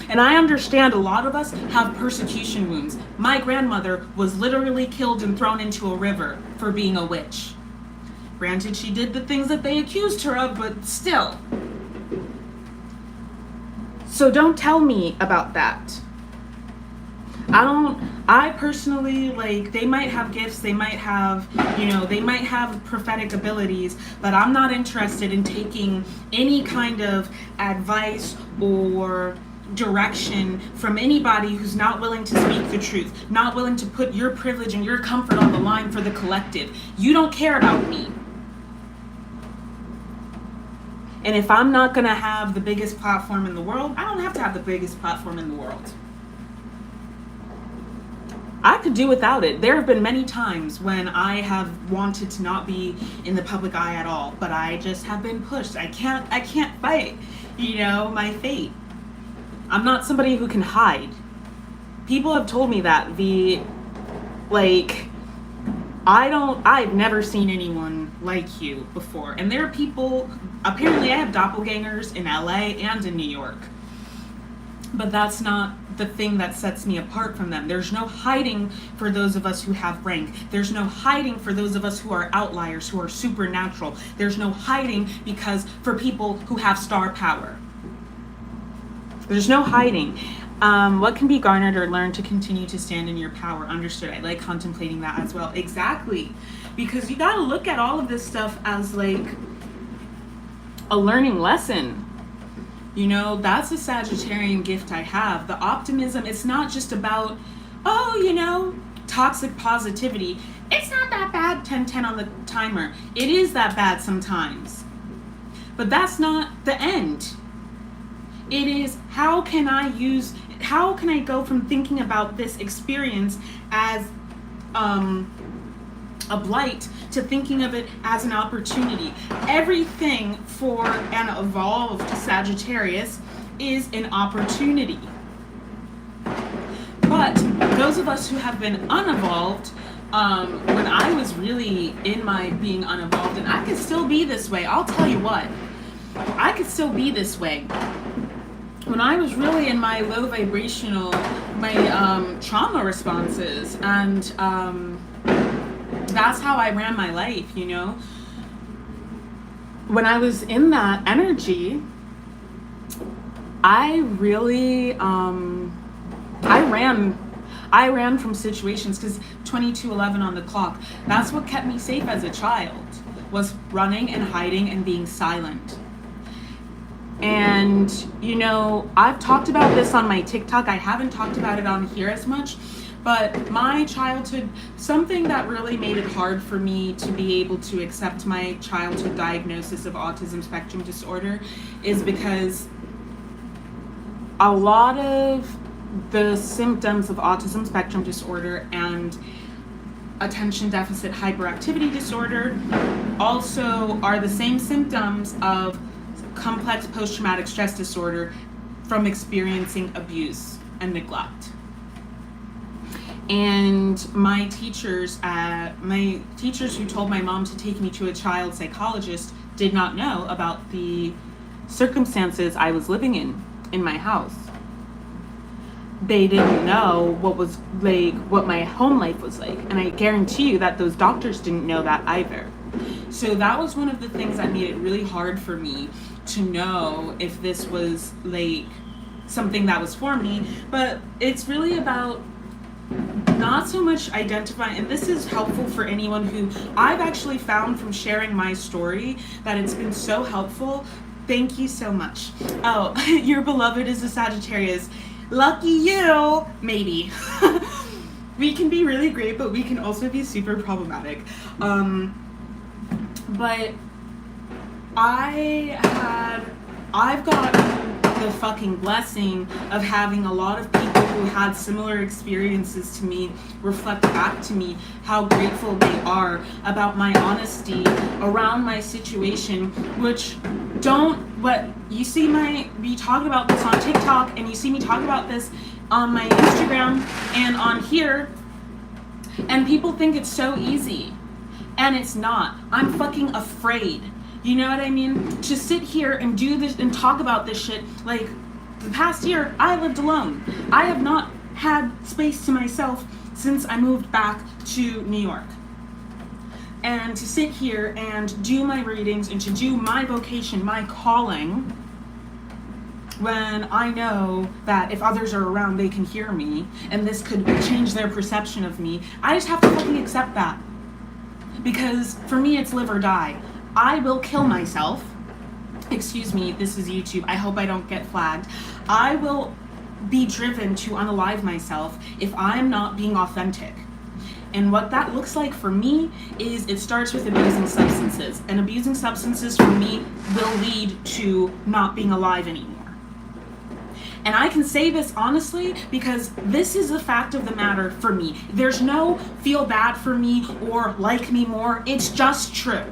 And I understand a lot of us have persecution wounds. My grandmother was literally killed and thrown into a river for being a witch. Granted, she did the things that they accused her of, but still. So don't tell me about that. I personally, like, they might have gifts, they might have, they might have prophetic abilities, but I'm not interested in taking any kind of advice or direction from anybody who's not willing to speak the truth, not willing to put your privilege and your comfort on the line for the collective. You don't care about me. And if I'm not going to have the biggest platform in the world, I don't have to have the biggest platform in the world. I could do without it. There have been many times when I have wanted to not be in the public eye at all, but I just have been pushed. I can't fight, my fate. I'm not somebody who can hide. People have told me that I've never seen anyone like you before. And there are people, apparently I have doppelgangers in LA and in New York. But that's not the thing that sets me apart from them. There's no hiding for those of us who have rank. There's no hiding for those of us who are outliers, who are supernatural. There's no hiding for people who have star power. There's no hiding. What can be garnered or learned to continue to stand in your power? Understood. I like contemplating that as well. Exactly. Because you got to look at all of this stuff as like a learning lesson. That's a Sagittarian gift I have. The optimism, it's not just about, toxic positivity. It's not that bad, 10-10 on the timer. It is that bad sometimes. But that's not the end. It is, how can I go from thinking about this experience as a blight to thinking of it as an opportunity. Everything for an evolved Sagittarius is an opportunity. But those of us who have been unevolved, when I was really in my being unevolved, and I could still be this way, I'll tell you what, I could still be this way. When I was really in my low vibrational, my trauma responses, and that's how I ran my life, When I was in that energy, I really, I ran from situations because 2211 on the clock, that's what kept me safe as a child, was running and hiding and being silent. And, I've talked about this on my TikTok. I haven't talked about it on here as much. But my childhood, something that really made it hard for me to be able to accept my childhood diagnosis of autism spectrum disorder is because a lot of the symptoms of autism spectrum disorder and attention deficit hyperactivity disorder also are the same symptoms of complex post-traumatic stress disorder from experiencing abuse and neglect. And my teachers who told my mom to take me to a child psychologist did not know about the circumstances I was living in my house. They didn't know what my home life was like. And I guarantee you that those doctors didn't know that either. So that was one of the things that made it really hard for me to know if this was like something that was for me. But it's really about not so much identifying, and this is helpful for anyone who I've actually found from sharing my story that it's been so helpful. Thank you so much. Oh, your beloved is a Sagittarius. Lucky you, maybe. We can be really great, but we can also be super problematic. But I've gotten the fucking blessing of having a lot of people who had similar experiences to me reflect back to me how grateful they are about my honesty around my situation, which you see me talking about this on TikTok, and you see me talk about this on my Instagram and on here, and people think it's so easy, and it's not. I'm fucking afraid. You know what I mean? To sit here and do this and talk about this shit, like the past year, I lived alone. I have not had space to myself since I moved back to New York. And to sit here and do my readings and to do my vocation, my calling, when I know that if others are around, they can hear me, and this could change their perception of me, I just have to fucking accept that. Because for me, it's live or die. I will kill myself. Excuse me, this is YouTube. I hope I don't get flagged. I will be driven to unalive myself if I'm not being authentic. And what that looks like for me is it starts with abusing substances. And abusing substances for me will lead to not being alive anymore. And I can say this honestly because this is the fact of the matter for me. There's no feel bad for me or like me more. It's just true.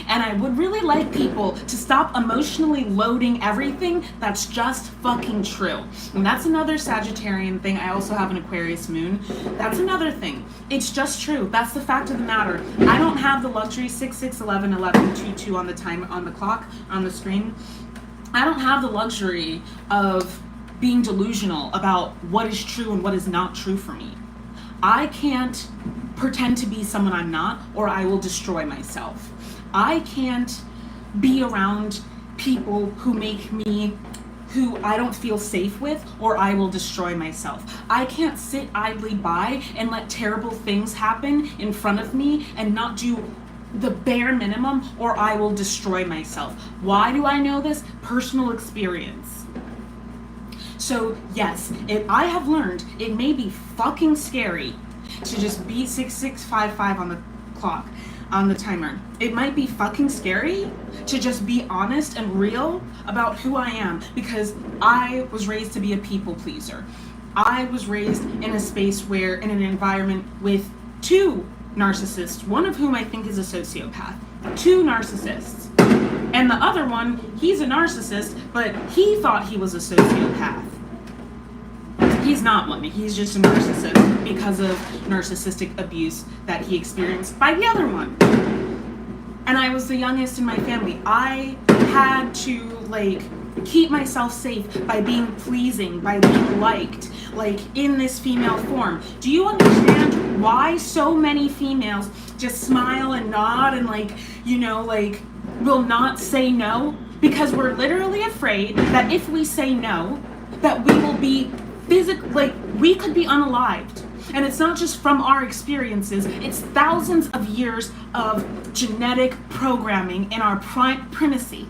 And I would really like people to stop emotionally loading everything that's just fucking true. And that's another Sagittarian thing. I also have an Aquarius moon. That's another thing. It's just true. That's the fact of the matter. I don't have the luxury 66111122 on the time on the clock on the screen. I don't have the luxury of being delusional about what is true and what is not true for me. I can't pretend to be someone I'm not, or I will destroy myself. I can't be around people who I don't feel safe with, or I will destroy myself. I can't sit idly by and let terrible things happen in front of me and not do the bare minimum, or I will destroy myself. Why do I know this? Personal experience. So yes, I have learned it may be fucking scary to just be 6655 on the clock, on the timer. It might be fucking scary to just be honest and real about who I am, because I was raised to be a people pleaser. I was raised in a space where, in an environment with two narcissists, one of whom I think is a sociopath, two narcissists. And the other one, he's a narcissist, but he thought he was a sociopath. He's not one, he's just a narcissist because of narcissistic abuse that he experienced by the other one. And I was the youngest in my family. I had to keep myself safe by being pleasing, by being liked, in this female form. Do you understand why so many females just smile and nod and will not say no? Because we're literally afraid that if we say no, that we will be we could be unalived. And it's not just from our experiences, it's thousands of years of genetic programming in our primacy.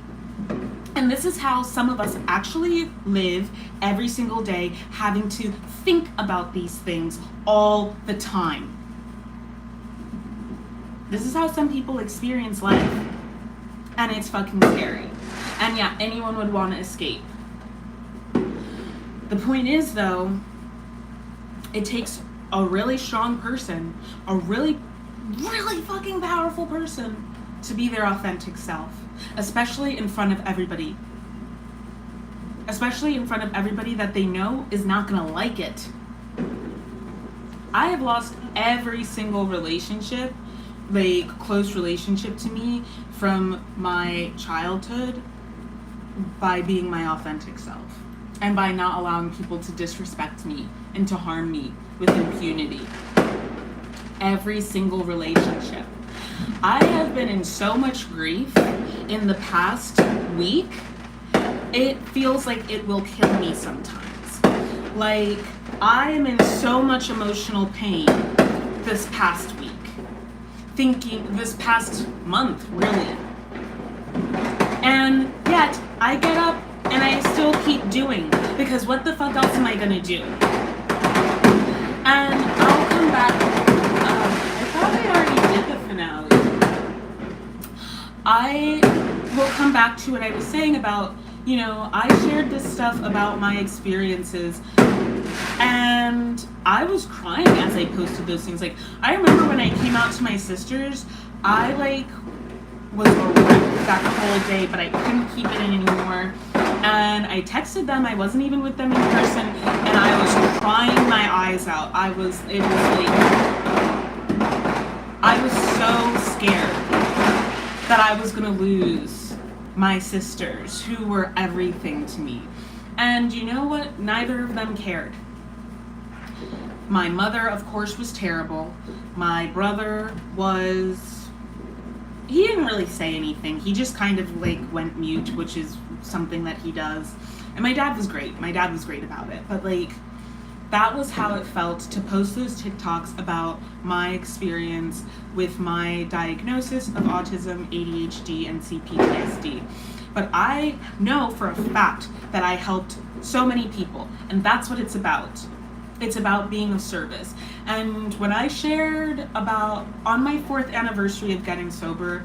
And this is how some of us actually live every single day, having to think about these things all the time. This is how some people experience life. And it's fucking scary. And yeah, anyone would want to escape. The point is, though, it takes a really strong person, a really, really fucking powerful person to be their authentic self, especially in front of everybody. Especially in front of everybody that they know is not gonna like it. I have lost every single relationship, like close relationship to me from my childhood by being my authentic self and by not allowing people to disrespect me and to harm me with impunity. Every single relationship. I have been in so much grief in the past week. It feels like it will kill me sometimes. Like, I am in so much emotional pain this past week. This past month, really. And yet, I get up and I still keep doing, because what the fuck else am I gonna do? And I'll come back. I thought I already did the finale. I will come back to what I was saying about, you know, I shared this stuff about my experiences, and I was crying as I posted those things. Like, I remember when I came out to my sisters, I was a wreck that whole day, but I couldn't keep it in anymore. And I texted them. I wasn't even with them in person, and I was crying my eyes out. I was so scared that I was gonna lose my sisters, who were everything to me. And you know what? Neither of them cared. My mother, of course, was terrible. My brother he didn't really say anything. He just kind of went mute, which is something that he does. And my dad was great. My dad was great about it. But that was how it felt to post those TikToks about my experience with my diagnosis of autism, ADHD, and CPTSD. But I know for a fact that I helped so many people, and that's what it's about. It's about being of service. And when I shared on my 4th anniversary of getting sober,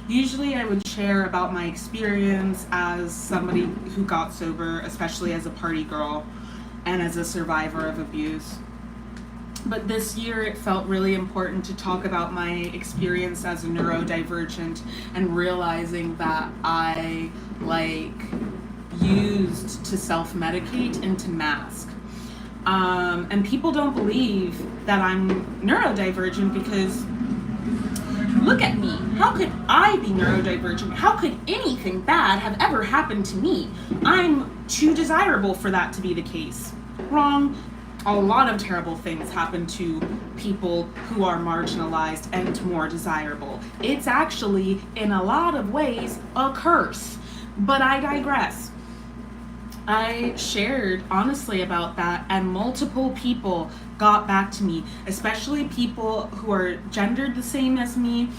usually I would share about my experience as somebody who got sober, especially as a party girl and as a survivor of abuse. But this year it felt really important to talk about my experience as a neurodivergent and realizing that I used to self-medicate and to mask. And people don't believe that I'm neurodivergent because look at me. How could I be neurodivergent? How could anything bad have ever happened to me? I'm too desirable for that to be the case. Wrong. A lot of terrible things happen to people who are marginalized and more desirable. It's actually, in a lot of ways, a curse. But I digress. I shared honestly about that, and multiple people got back to me, especially people who are gendered the same as me,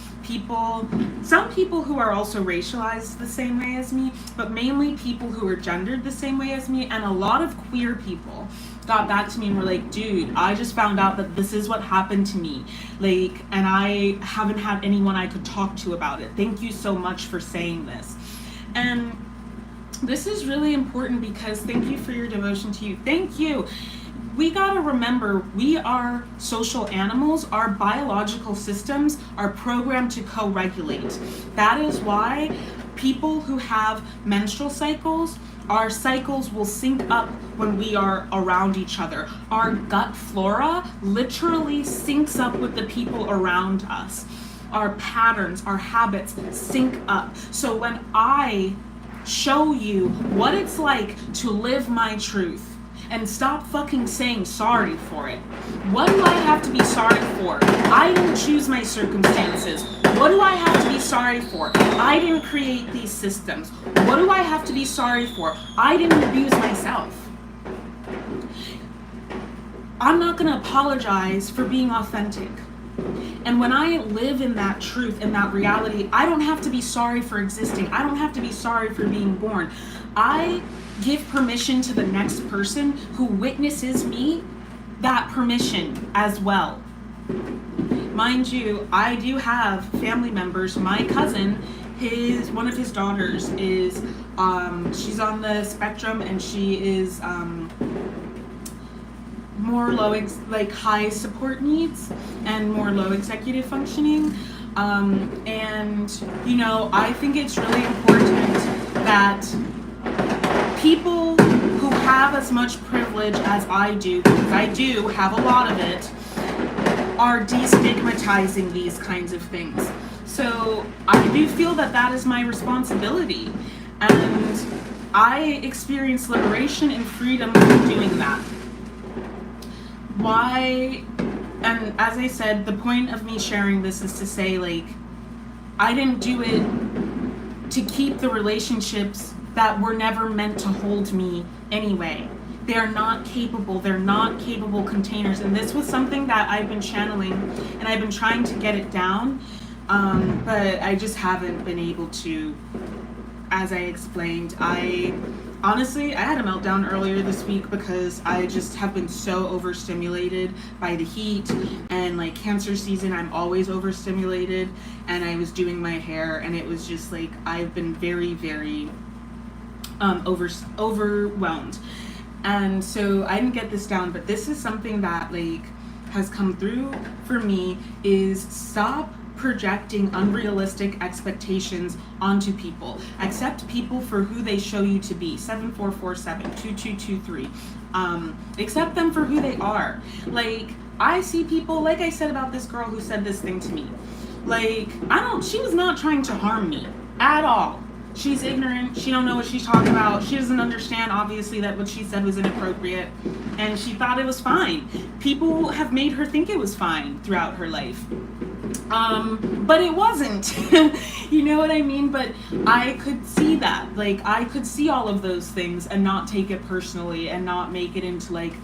some people who are also racialized the same way as me, but mainly people who are gendered the same way as me, and a lot of queer people got back to me and were like, dude, I just found out that this is what happened to me, and I haven't had anyone I could talk to about it. Thank you so much for saying this. And this is really important because thank you for your devotion to you. Thank you. We gotta remember, we are social animals. Our biological systems are programmed to co-regulate. That is why people who have menstrual cycles, our cycles will sync up when we are around each other. Our gut flora literally syncs up with the people around us. Our patterns, our habits sync up. So when I show you what it's like to live my truth and stop fucking saying sorry for it. What do I have to be sorry for? I didn't choose my circumstances. What do I have to be sorry for? I didn't create these systems. What do I have to be sorry for? I didn't abuse myself. I'm not gonna apologize for being authentic. And when I live in that truth, in that reality, I don't have to be sorry for existing. I don't have to be sorry for being born. I give permission to the next person who witnesses me that permission as well. Mind you, I do have family members. My cousin, one of his daughters is, she's on the spectrum, and she is, more high support needs and more low executive functioning. And, I think it's really important that people who have as much privilege as I do, because I do have a lot of it, are destigmatizing these kinds of things. So I do feel that that is my responsibility. And I experience liberation and freedom from doing that. Why? And as I said, the point of me sharing this is to say, like, I didn't do it to keep the relationships that were never meant to hold me anyway. They're not capable containers. And this was something that I've been channeling, and I've been trying to get it down, but I just haven't been able to. As I explained, honestly, I had a meltdown earlier this week because I just have been so overstimulated by the heat, and like Cancer season, I'm always overstimulated, and I was doing my hair, and it was just like, I've been very, very overwhelmed. And so I didn't get this down, but this is something that like has come through for me, is stop projecting unrealistic expectations onto people. Accept people for who they show you to be. 7447-2223. Accept them for who they are. Like, I see people, like I said about this girl who said this thing to me. Like, she was not trying to harm me at all. She's ignorant. She don't know what she's talking about. She doesn't understand, obviously, that what she said was inappropriate. And she thought it was fine. People have made her think it was fine throughout her life. But it wasn't. You know what I mean? But I could see that. Like, I could see all of those things and not take it personally and not make it into, like,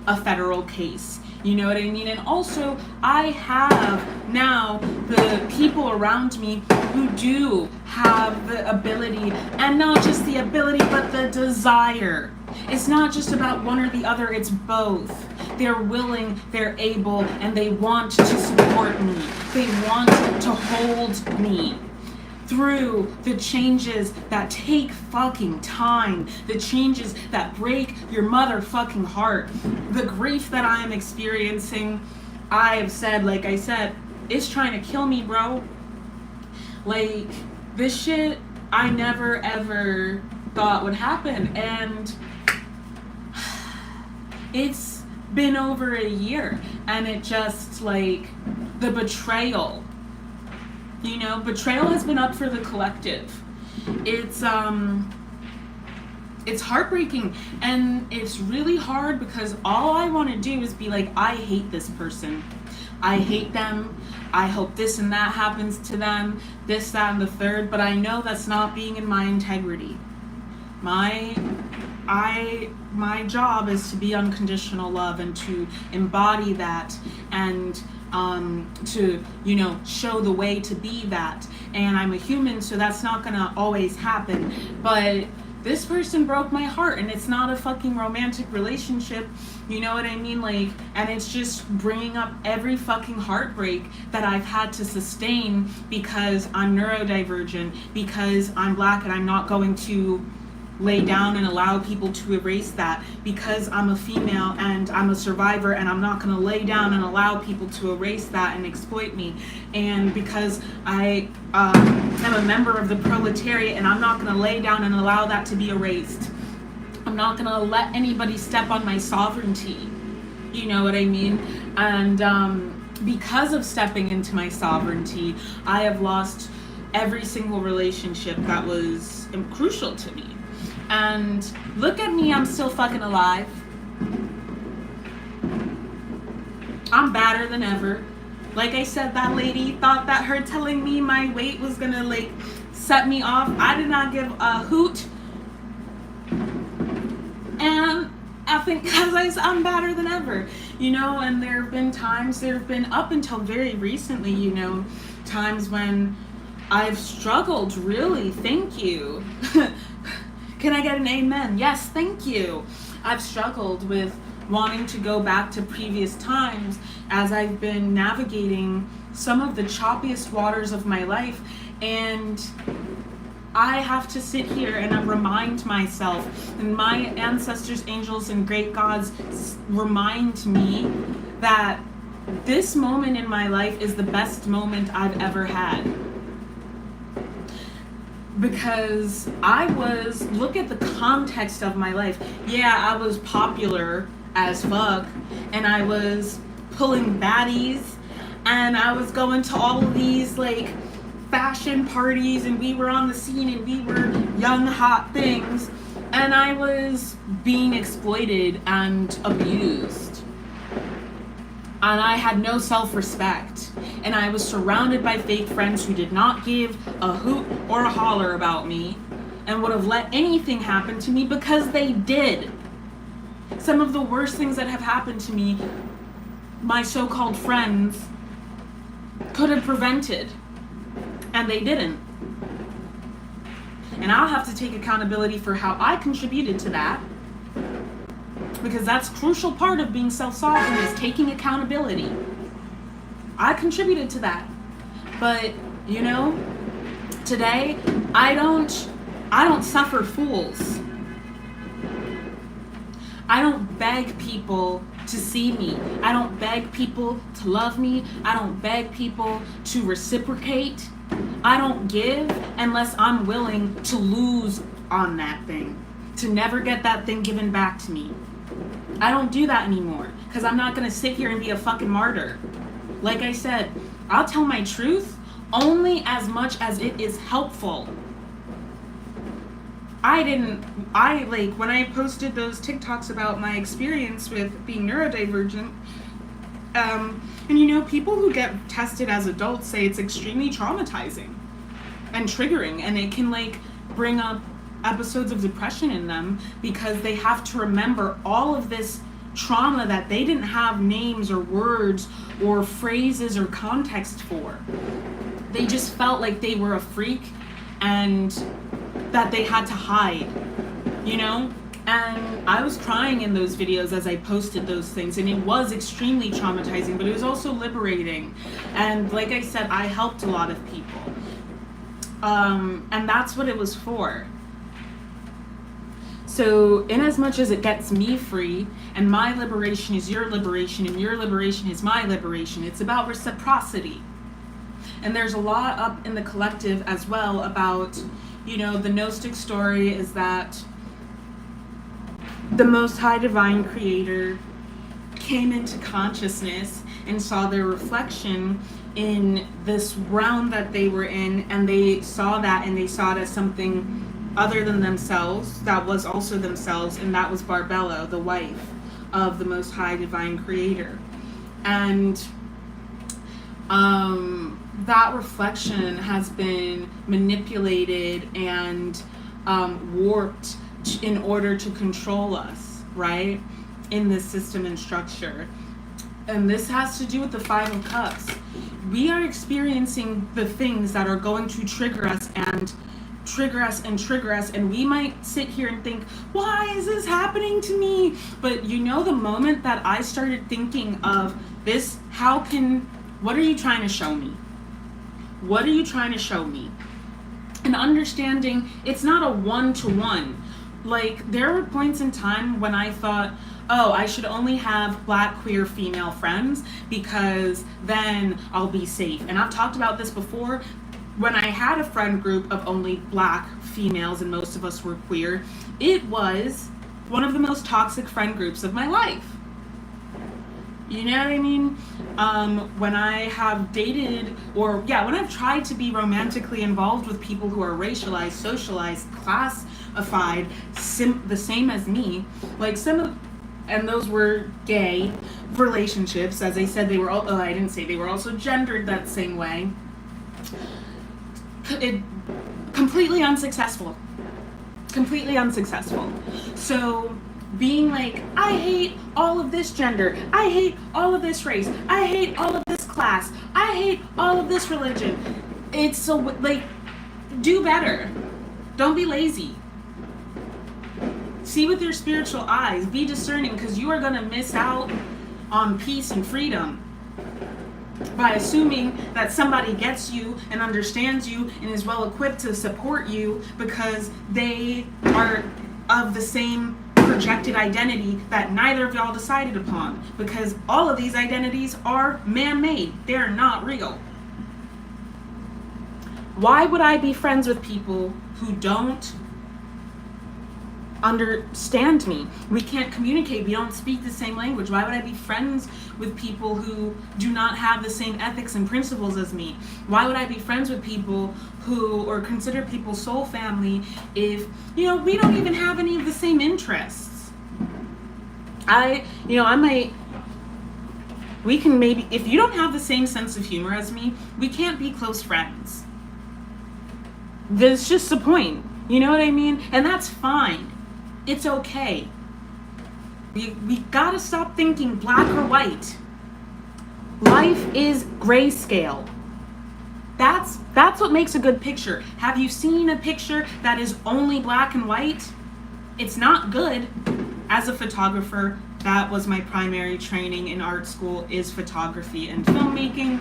a federal case. You know what I mean? And also, I have now the people around me who do have the ability, and not just the ability, but the desire. It's not just about one or the other, it's both. They're willing, they're able, and they want to support me. They want to hold me through the changes that take fucking time, the changes that break your motherfucking heart. The grief that I am experiencing, I have said, like I said, it's trying to kill me, bro. Like, this shit I never ever thought would happen, and it's been over a year, and it just, like, the betrayal. You know, betrayal has been up for the collective. It's heartbreaking, and it's really hard because all I want to do is be like, I hate this person. I hate them. I hope this and that happens to them, this, that, and the third, but I know that's not being in my integrity. My job is to be unconditional love and to embody that, and to, you know, show the way to be that. And I'm a human, so that's not gonna always happen. But this person broke my heart, and it's not a fucking romantic relationship. You know what I mean? Like, and it's just bringing up every fucking heartbreak that I've had to sustain because I'm neurodivergent, because I'm Black, and I'm not going to lay down and allow people to erase that, because I'm a female and I'm a survivor, and I'm not going to lay down and allow people to erase that and exploit me, and because I am a member of the proletariat, and I'm not going to lay down and allow that to be erased. I'm not going to let anybody step on my sovereignty. You know what I mean? And because of stepping into my sovereignty, I have lost every single relationship that was crucial to me. And look at me, I'm still fucking alive. I'm badder than ever. Like I said, that lady thought that her telling me my weight was gonna, like, set me off. I did not give a hoot. And I think, as I said, I'm badder than ever. You know, and there have been up until very recently, you know, times when I've struggled, really. Thank you. Can I get an amen? Yes, thank you. I've struggled with wanting to go back to previous times as I've been navigating some of the choppiest waters of my life, and I have to sit here and remind myself, and my ancestors, angels, and great gods remind me that this moment in my life is the best moment I've ever had. Because look at the context of my life. Yeah, I was popular as fuck, and I was pulling baddies, and I was going to all of these like fashion parties, and we were on the scene, and we were young hot things, and I was being exploited and abused, and I had no self-respect, and I was surrounded by fake friends who did not give a hoot or a holler about me and would have let anything happen to me because they did. Some of the worst things that have happened to me, my so-called friends could have prevented, and they didn't. And I'll have to take accountability for how I contributed to that, because that's a crucial part of being self-sovereign, is taking accountability. I contributed to that. But, you know, today I don't suffer fools. I don't beg people to see me. I don't beg people to love me. I don't beg people to reciprocate. I don't give unless I'm willing to lose on that thing, to never get that thing given back to me. I don't do that anymore, because I'm not going to sit here and be a fucking martyr. Like I said, I'll tell my truth only as much as it is helpful. When I posted those TikToks about my experience with being neurodivergent, and you know, people who get tested as adults say it's extremely traumatizing and triggering, and it can like bring up episodes of depression in them because they have to remember all of this trauma that they didn't have names or words or phrases or context for. They just felt like they were a freak and that they had to hide, you know? And I was crying in those videos as I posted those things, and it was extremely traumatizing, but it was also liberating. And like I said, I helped a lot of people. And that's what it was for. So in as much as it gets me free, and my liberation is your liberation, and your liberation is my liberation, it's about reciprocity. And there's a lot up in the collective as well about, you know, the Gnostic story is that the Most High Divine Creator came into consciousness and saw their reflection in this realm that they were in, and they saw that, and they saw it as something other than themselves that was also themselves, and that was 𝗪𝗫, the wife of the Most High Divine Creator. And that reflection has been manipulated and warped in order to control us, right, in this system and structure. And this has to do with the Five of Cups. We are experiencing the things that are going to trigger us and trigger us and trigger us, and we might sit here and think, why is this happening to me? But you know, the moment that I started thinking of this, what are you trying to show me? What are you trying to show me? And understanding it's not a one-to-one. Like, there were points in time when I thought, oh, I should only have Black queer female friends because then I'll be safe. And I've talked about this before. When I had a friend group of only Black females and most of us were queer, it was one of the most toxic friend groups of my life. You know what I mean? When I have dated, when I've tried to be romantically involved with people who are racialized, socialized, classified, the same as me, like and those were gay relationships. As I said, they were I didn't say they were also gendered that same way. Completely unsuccessful. So being like, I hate all of this gender, I hate all of this race, I hate all of this class, I hate all of this religion. It's so, like, do better. Don't be lazy. See with your spiritual eyes. Be discerning, because you are going to miss out on peace and freedom by assuming that somebody gets you and understands you and is well equipped to support you because they are of the same projected identity that neither of y'all decided upon, because all of these identities are man-made. They're not real. Why would I be friends with people who don't understand me. We can't communicate. We don't speak the same language. Why would I be friends with people who do not have the same ethics and principles as me? Why would I be friends with people who, or consider people soul family, if, we don't even have any of the same interests? We can maybe, if you don't have the same sense of humor as me, we can't be close friends. That's just the point. You know what I mean? And that's fine. It's okay. We gotta stop thinking black or white. Life is grayscale. That's what makes a good picture. Have you seen a picture that is only black and white? It's not good. As a photographer, that was my primary training in art school, is photography and filmmaking.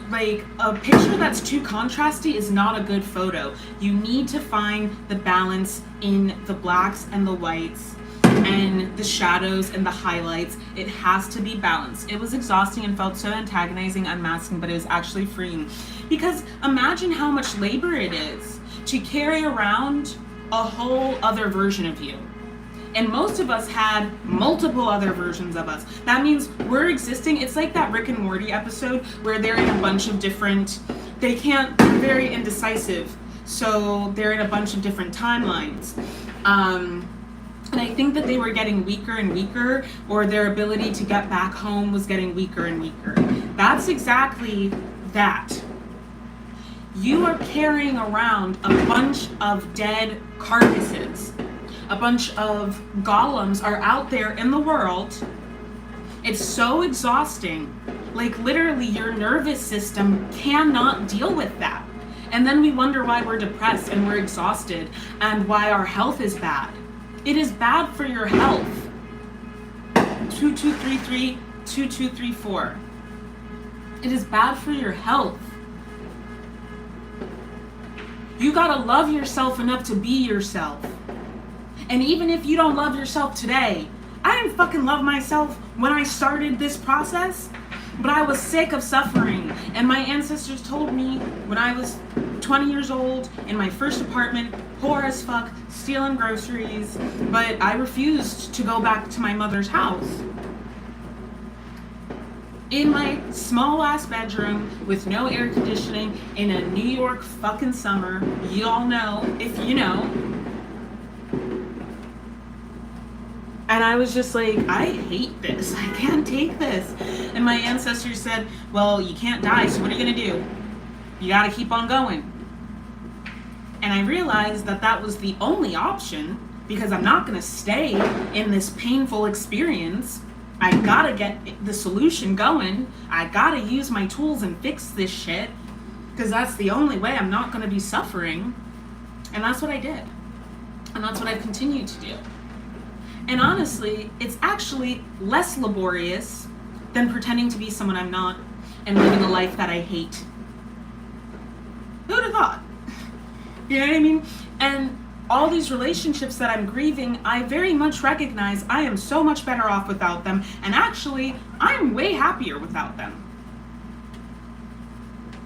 Like, a picture that's too contrasty is not a good photo. You need to find the balance in the blacks and the whites and the shadows and the highlights. It has to be balanced. It was exhausting and felt so antagonizing, unmasking, but it was actually freeing. Because imagine how much labor it is to carry around a whole other version of you. And most of us had multiple other versions of us. That means we're existing. It's like that Rick and Morty episode where they're in a bunch of different, they're very indecisive. So they're in a bunch of different timelines. And I think that they were getting weaker and weaker, or their ability to get back home was getting weaker and weaker. That's exactly that. You are carrying around a bunch of dead carcasses. A bunch of golems are out there in the world. It's so exhausting. Like, literally, your nervous system cannot deal with that. And then we wonder why we're depressed and we're exhausted and why our health is bad. It is bad for your health. 2233, 2234. It is bad for your health. You gotta love yourself enough to be yourself. And even if you don't love yourself today, I didn't fucking love myself when I started this process, but I was sick of suffering. And my ancestors told me when I was 20 years old in my first apartment, poor as fuck, stealing groceries, but I refused to go back to my mother's house. In my small ass bedroom with no air conditioning in a New York fucking summer, you all know, if you know. And I was just like, I hate this. I can't take this. And my ancestors said, well, you can't die, so what are you gonna do? You gotta keep on going. And I realized that that was the only option, because I'm not gonna stay in this painful experience. I gotta get the solution going. I gotta use my tools and fix this shit, because that's the only way I'm not gonna be suffering. And that's what I did. And that's what I've continued to do. And honestly, it's actually less laborious than pretending to be someone I'm not and living a life that I hate. Who would have thought? You know what I mean? And all these relationships that I'm grieving, I very much recognize I am so much better off without them. And actually, I'm way happier without them.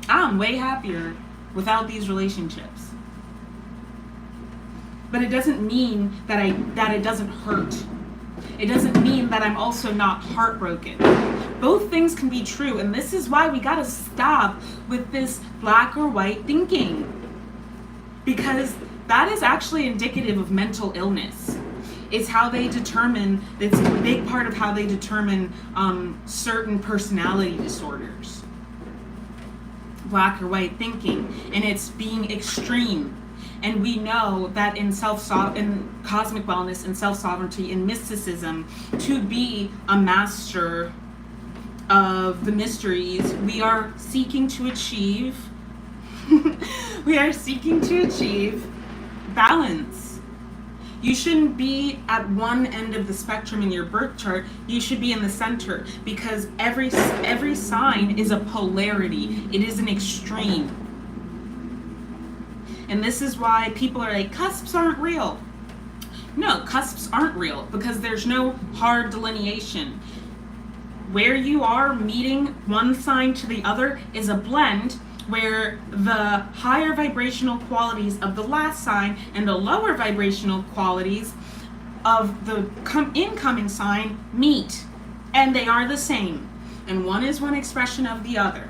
I'm way happier without these relationships. But it doesn't mean that it doesn't hurt. It doesn't mean that I'm also not heartbroken. Both things can be true, and this is why we gotta stop with this black or white thinking. Because that is actually indicative of mental illness. It's how they determine, it's a big part of how they determine certain personality disorders. Black or white thinking, and it's being extreme. And we know that in cosmic wellness and self-sovereignty and mysticism, to be a master of the mysteries, we are seeking to achieve balance. You shouldn't be at one end of the spectrum in your birth chart. You should be in the center, because every sign is a polarity. It is an extreme. And this is why people are like, cusps aren't real. No, cusps aren't real, because there's no hard where you are meeting one sign to the other is a blend where the higher vibrational qualities of the last sign and the lower vibrational qualities of the incoming sign meet, and they are the same, and one is one expression of the other.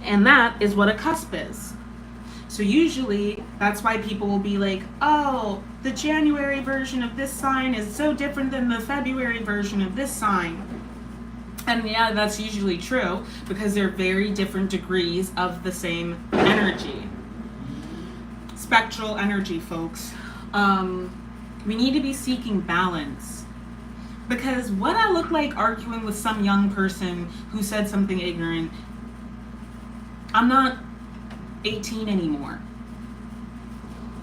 And that is what a cusp is. So usually that's why people will be like, oh, the January version of this sign is so different than the February version of this sign. And yeah, that's usually true, because they're very different degrees of the same energy. Spectral energy, folks. We need to be seeking balance. Because when I look like arguing with some young person who said something ignorant, I'm not 18 anymore.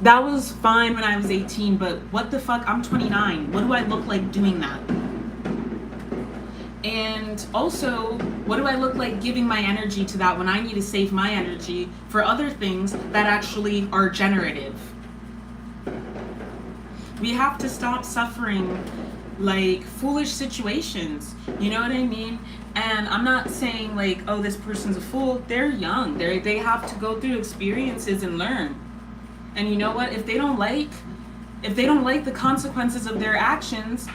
That was fine when I was 18, but what the fuck, I'm 29. What do I look like doing that? And also, what do I look like giving my energy to that when I need to save my energy for other things that actually are generative? We have to stop suffering like foolish situations, you know what I mean? And I'm not saying like, oh, this person's a fool. They're young. They have to go through experiences and learn. And you know what? If they don't like the consequences of their actions,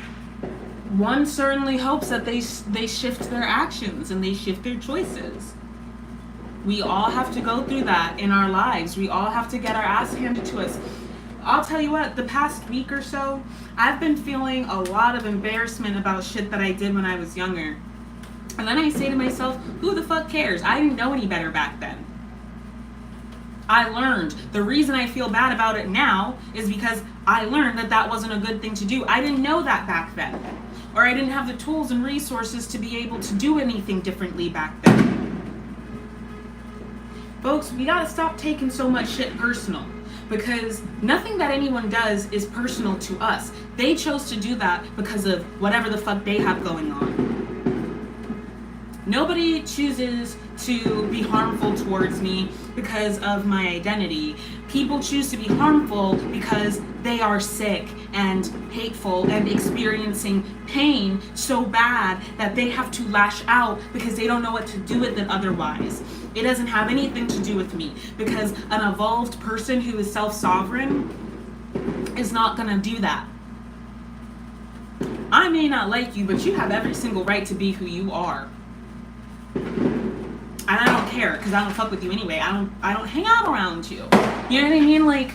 one certainly hopes that they shift their actions and they shift their choices. We all have to go through that in our lives. We all have to get our ass handed to us. I'll tell you what, the past week or so, I've been feeling a lot of embarrassment about shit that I did when I was younger. And then I say to myself, who the fuck cares? I didn't know any better back then. I learned. The reason I feel bad about it now is because I learned that that wasn't a good thing to do. I didn't know that back then. Or I didn't have the tools and resources to be able to do anything differently back then. Folks, we gotta stop taking so much shit personal, because nothing that anyone does is personal to us. They chose to do that because of whatever the fuck they have going on. Nobody chooses to be harmful towards me because of my identity. People choose to be harmful because they are sick and hateful and experiencing pain so bad that they have to lash out because they don't know what to do with it otherwise. It doesn't have anything to do with me, because an evolved person who is self-sovereign is not gonna do that. I may not like you, but you have every single right to be who you are. And I don't care, because I don't fuck with you anyway. I don't hang out around you. You know what I mean? Like,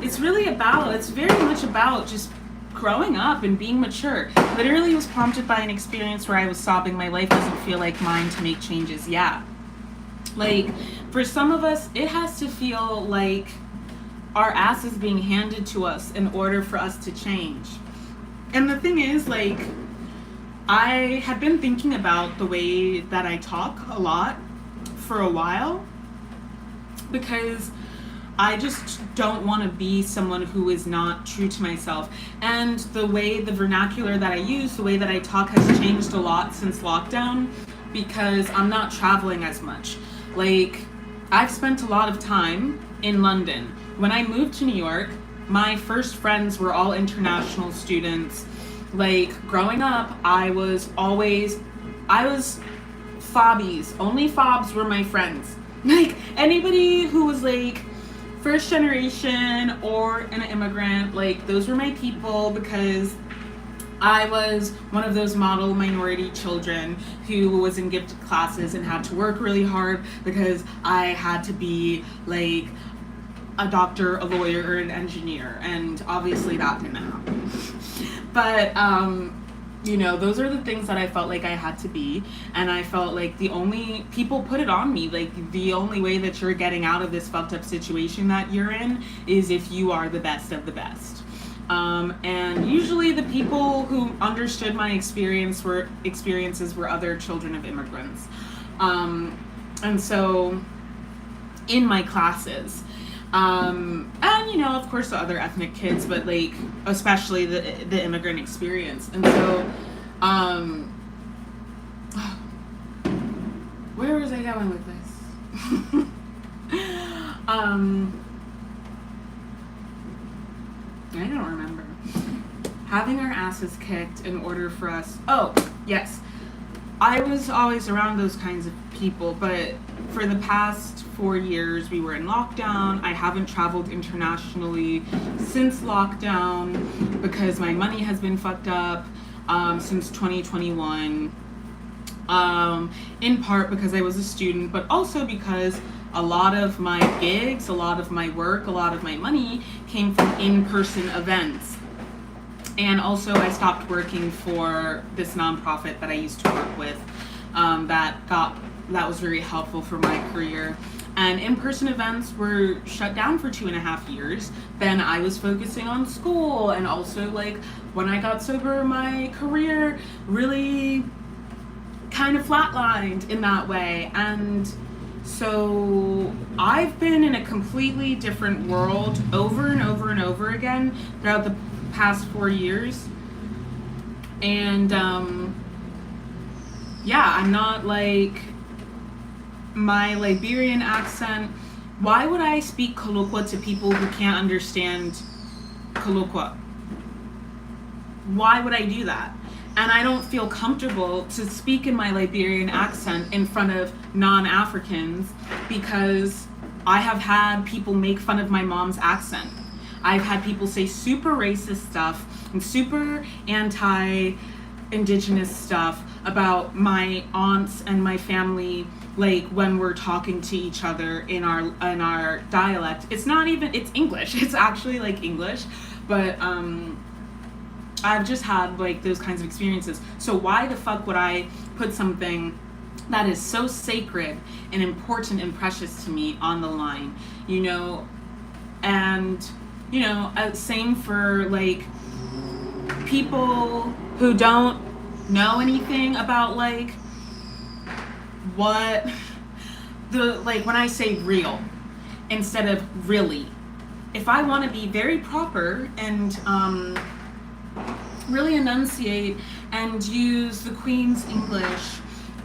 it's very much about just growing up and being mature. Literally was prompted by an experience where I was sobbing, my life doesn't feel like mine to make changes. Yeah. Like, for some of us, it has to feel like our ass is being handed to us in order for us to change. And the thing is, like, I had been thinking about the way that I talk a lot for a while, because I just don't want to be someone who is not true to myself. And the vernacular that I use, the way that I talk has changed a lot since lockdown, because I'm not traveling as much. Like, I've spent a lot of time in London. When I moved to New York, my first friends were all international students. Like, growing up, I was fobbies. Only fobs were my friends. Like, anybody who was like first generation or an immigrant, like, those were my people, because I was one of those model minority children who was in gifted classes and had to work really hard because I had to be like a doctor, a lawyer, or an engineer, and obviously that didn't happen. But you know, those are the things that I felt like I had to be, and I felt like people put it on me, like, the only way that you're getting out of this fucked up situation that you're in is if you are the best of the best. And usually the people who understood my experiences were other children of immigrants. And so in my classes, and you know, of course the other ethnic kids, but like especially the immigrant experience. And so where was I going with this? I don't remember. Having our asses kicked in order for us. Oh, yes. I was always around those kinds of people, but for the past 4 years we were in lockdown. I haven't traveled internationally since lockdown because my money has been fucked up since 2021. In part because I was a student, but also because a lot of my gigs, a lot of my work, a lot of my money came from in-person events. And also I stopped working for this nonprofit that I used to work with that was very helpful for my career. And in-person events were shut down for 2.5 years. Then I was focusing on school, and also like when I got sober, my career really kind of flatlined in that way. And so I've been in a completely different world over and over and over again throughout the past 4 years. And yeah, I'm not like, my Liberian accent, why would I speak Colloqua to people who can't understand Colloqua? Why would I do that? And I don't feel comfortable to speak in my Liberian accent in front of non-Africans because I have had people make fun of my mom's accent. I've had people say super racist stuff and super anti-indigenous stuff about my aunts and my family, like when we're talking to each other in our dialect. It's not even, it's English. It's actually like English, but I've just had like those kinds of experiences. So why the fuck would I put something that is so sacred and important and precious to me on the line, you know? And, you know, same for like people who don't know anything about like what the, like when I say real instead of really. If I want to be very proper and really enunciate and use the Queen's English,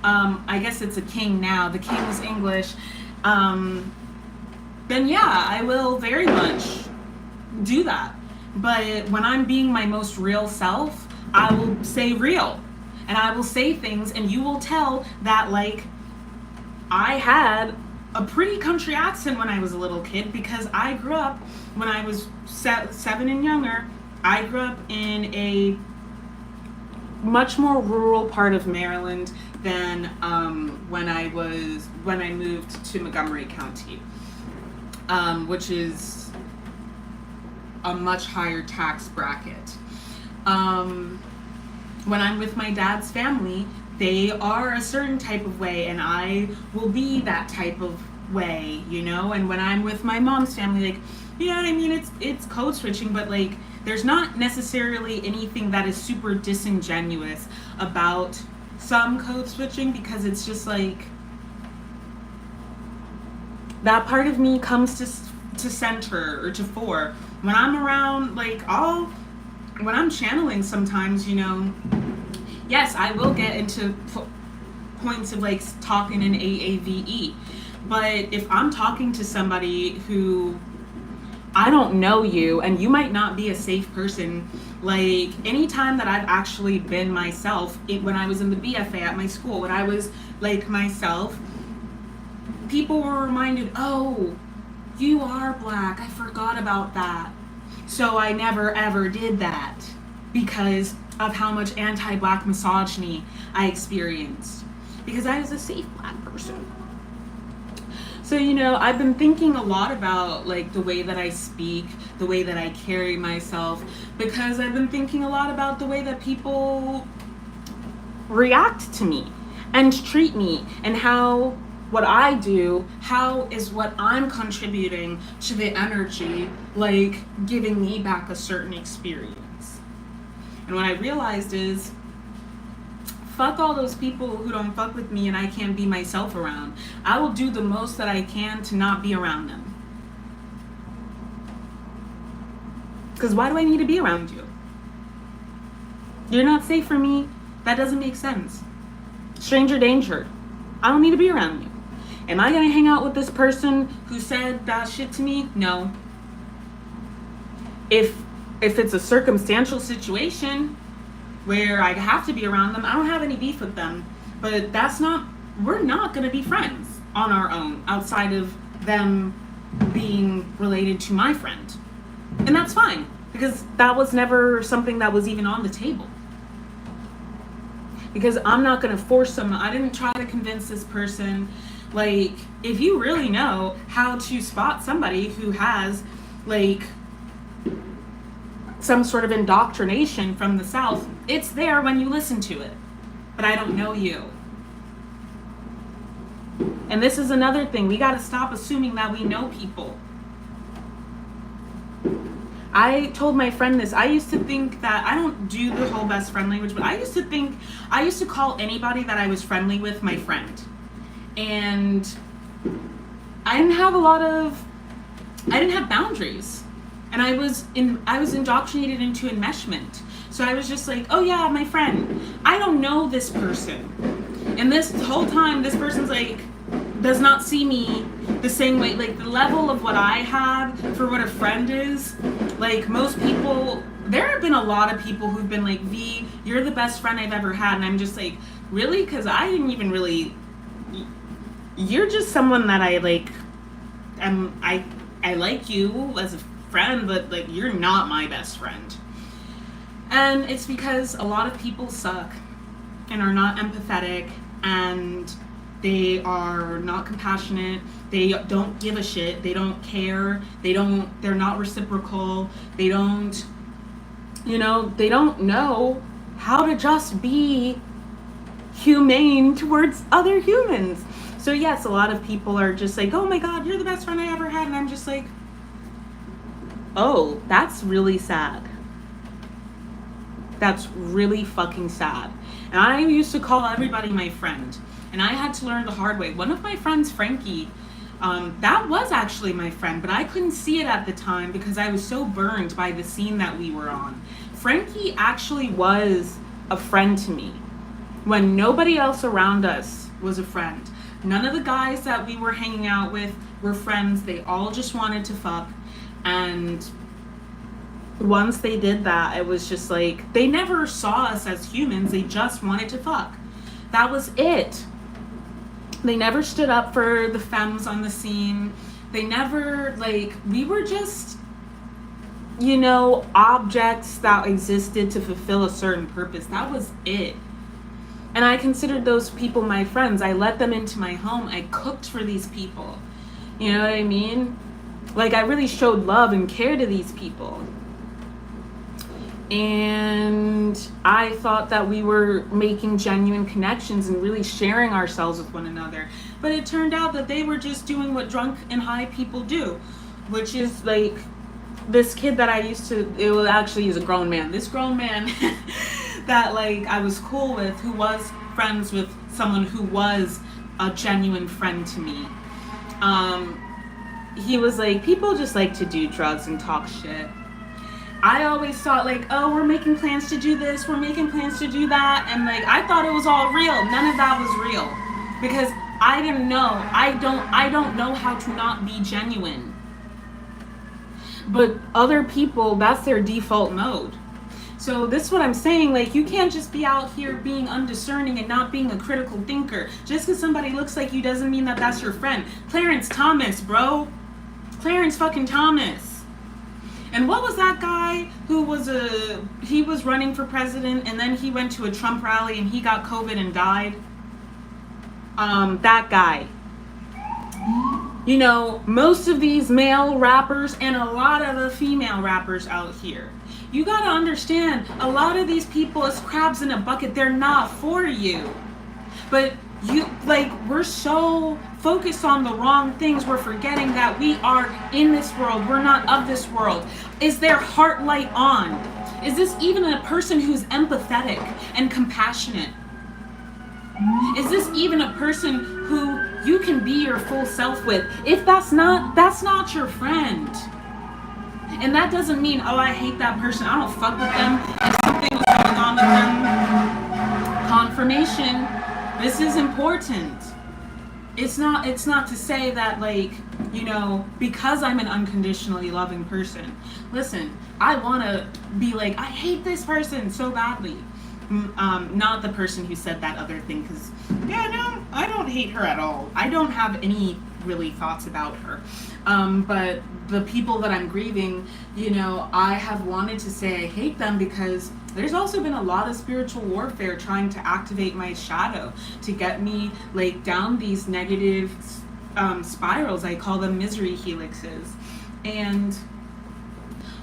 I guess it's a king now, the King's English, then yeah, I will very much do that. But when I'm being my most real self, I will say real. And I will say things, and you will tell that like I had a pretty country accent when I was a little kid, because I grew up, when I was 7 and younger, I grew up in a much more rural part of Maryland than when I moved to Montgomery County, which is a much higher tax bracket. When I'm with my dad's family, they are a certain type of way, and I will be that type of way, you know? And when I'm with my mom's family, like, you know what I mean? It's code switching, but like, there's not necessarily anything that is super disingenuous about some code switching, because it's just like, that part of me comes to center or to fore. When I'm around, like, when I'm channeling sometimes, you know, yes, I will get into points of like talking in AAVE, but if I'm talking to somebody who I don't know you, and you might not be a safe person, like anytime that I've actually been myself, when I was in the BFA at my school, when I was like myself, people were reminded, oh, you are Black, I forgot about that. So I never ever did that because of how much anti-Black misogyny I experienced, because I was a safe Black person. So, you know, I've been thinking a lot about like the way that I speak, the way that I carry myself, because I've been thinking a lot about the way that people react to me and treat me, and how what I do, how is what I'm contributing to the energy, like giving me back a certain experience. And what I realized is, fuck all those people who don't fuck with me and I can't be myself around. I will do the most that I can to not be around them. Because why do I need to be around you? You're not safe for me. That doesn't make sense. Stranger danger. I don't need to be around you. Am I gonna hang out with this person who said that shit to me? No. If it's a circumstantial situation where I have to be around them, I don't have any beef with them. But we're not going to be friends on our own outside of them being related to my friend. And that's fine, because that was never something that was even on the table. Because I'm not going to force them. I didn't try to convince this person. Like, if you really know how to spot somebody who has, like, some sort of indoctrination from the South, it's there when you listen to it. But I don't know you. And this is another thing. We got to stop assuming that we know people. I told my friend this. I used to think that, I don't do the whole best friend language, but I used to call anybody that I was friendly with my friend. And I didn't have boundaries. And I was indoctrinated into enmeshment. So I was just like, oh yeah, my friend. I don't know this person. And this whole time, this person's like, does not see me the same way. Like, the level of what I have for what a friend is, like, most people, there have been a lot of people who've been like, V, you're the best friend I've ever had. And I'm just like, really? Because I didn't even really, you're just someone that I like, I like you as a friend, but like, you're not my best friend. And it's because a lot of people suck and are not empathetic, and they are not compassionate. They don't give a shit. They don't care. They're not reciprocal. They don't know how to just be humane towards other humans. So yes, a lot of people are just like, oh my God, you're the best friend I ever had. And I'm just like, oh, that's really sad. That's really fucking sad. And I used to call everybody my friend. And I had to learn the hard way. One of my friends, Frankie, that was actually my friend, but I couldn't see it at the time because I was so burned by the scene that we were on. Frankie actually was a friend to me when nobody else around us was a friend. None of the guys that we were hanging out with were friends. They all just wanted to fuck. And once they did that, it was just like, they never saw us as humans. They just wanted to fuck. That was it. They never stood up for the femmes on the scene. They never, like, we were just, objects that existed to fulfill a certain purpose. That was it. And I considered those people my friends. I let them into my home. I cooked for these people. You know what I mean? Like, I really showed love and care to these people. And I thought that we were making genuine connections and really sharing ourselves with one another. But it turned out that they were just doing what drunk and high people do, which is like this kid that I used to, it was actually, he's a grown man. This grown man that like I was cool with, who was friends with someone who was a genuine friend to me. He was like, people just like to do drugs and talk shit. I always thought like, oh, we're making plans to do this, we're making plans to do that, and like I thought it was all real. None of that was real because I didn't know. I don't know how to not be genuine. But other people, that's their default mode. So this is what I'm saying, like, you can't just be out here being undiscerning and not being a critical thinker. Just because somebody looks like you doesn't mean that that's your friend. Clarence Thomas, bro. Clarence fucking Thomas. And what was that guy who was he was running for president and then he went to a Trump rally and he got COVID and died? That guy. Most of these male rappers and a lot of the female rappers out here, you gotta understand, a lot of these people is crabs in a bucket. They're not for you. But we're so focused on the wrong things, we're forgetting that we are in this world. We're not of this world. Is their heart light on? Is this even a person who's empathetic and compassionate? Is this even a person who you can be your full self with? If that's not your friend. And that doesn't mean, oh, I hate that person, I don't fuck with them. If something was going on with them, confirmation. This is important. It's not to say that, like, because I'm an unconditionally loving person. Listen, I want to be like, I hate this person so badly. Not the person who said that other thing, because, yeah, no, I don't hate her at all. I don't have any really thoughts about her. But the people that I'm grieving, you know, I have wanted to say I hate them because there's also been a lot of spiritual warfare trying to activate my shadow to get me like down these negative spirals. I call them misery helixes. And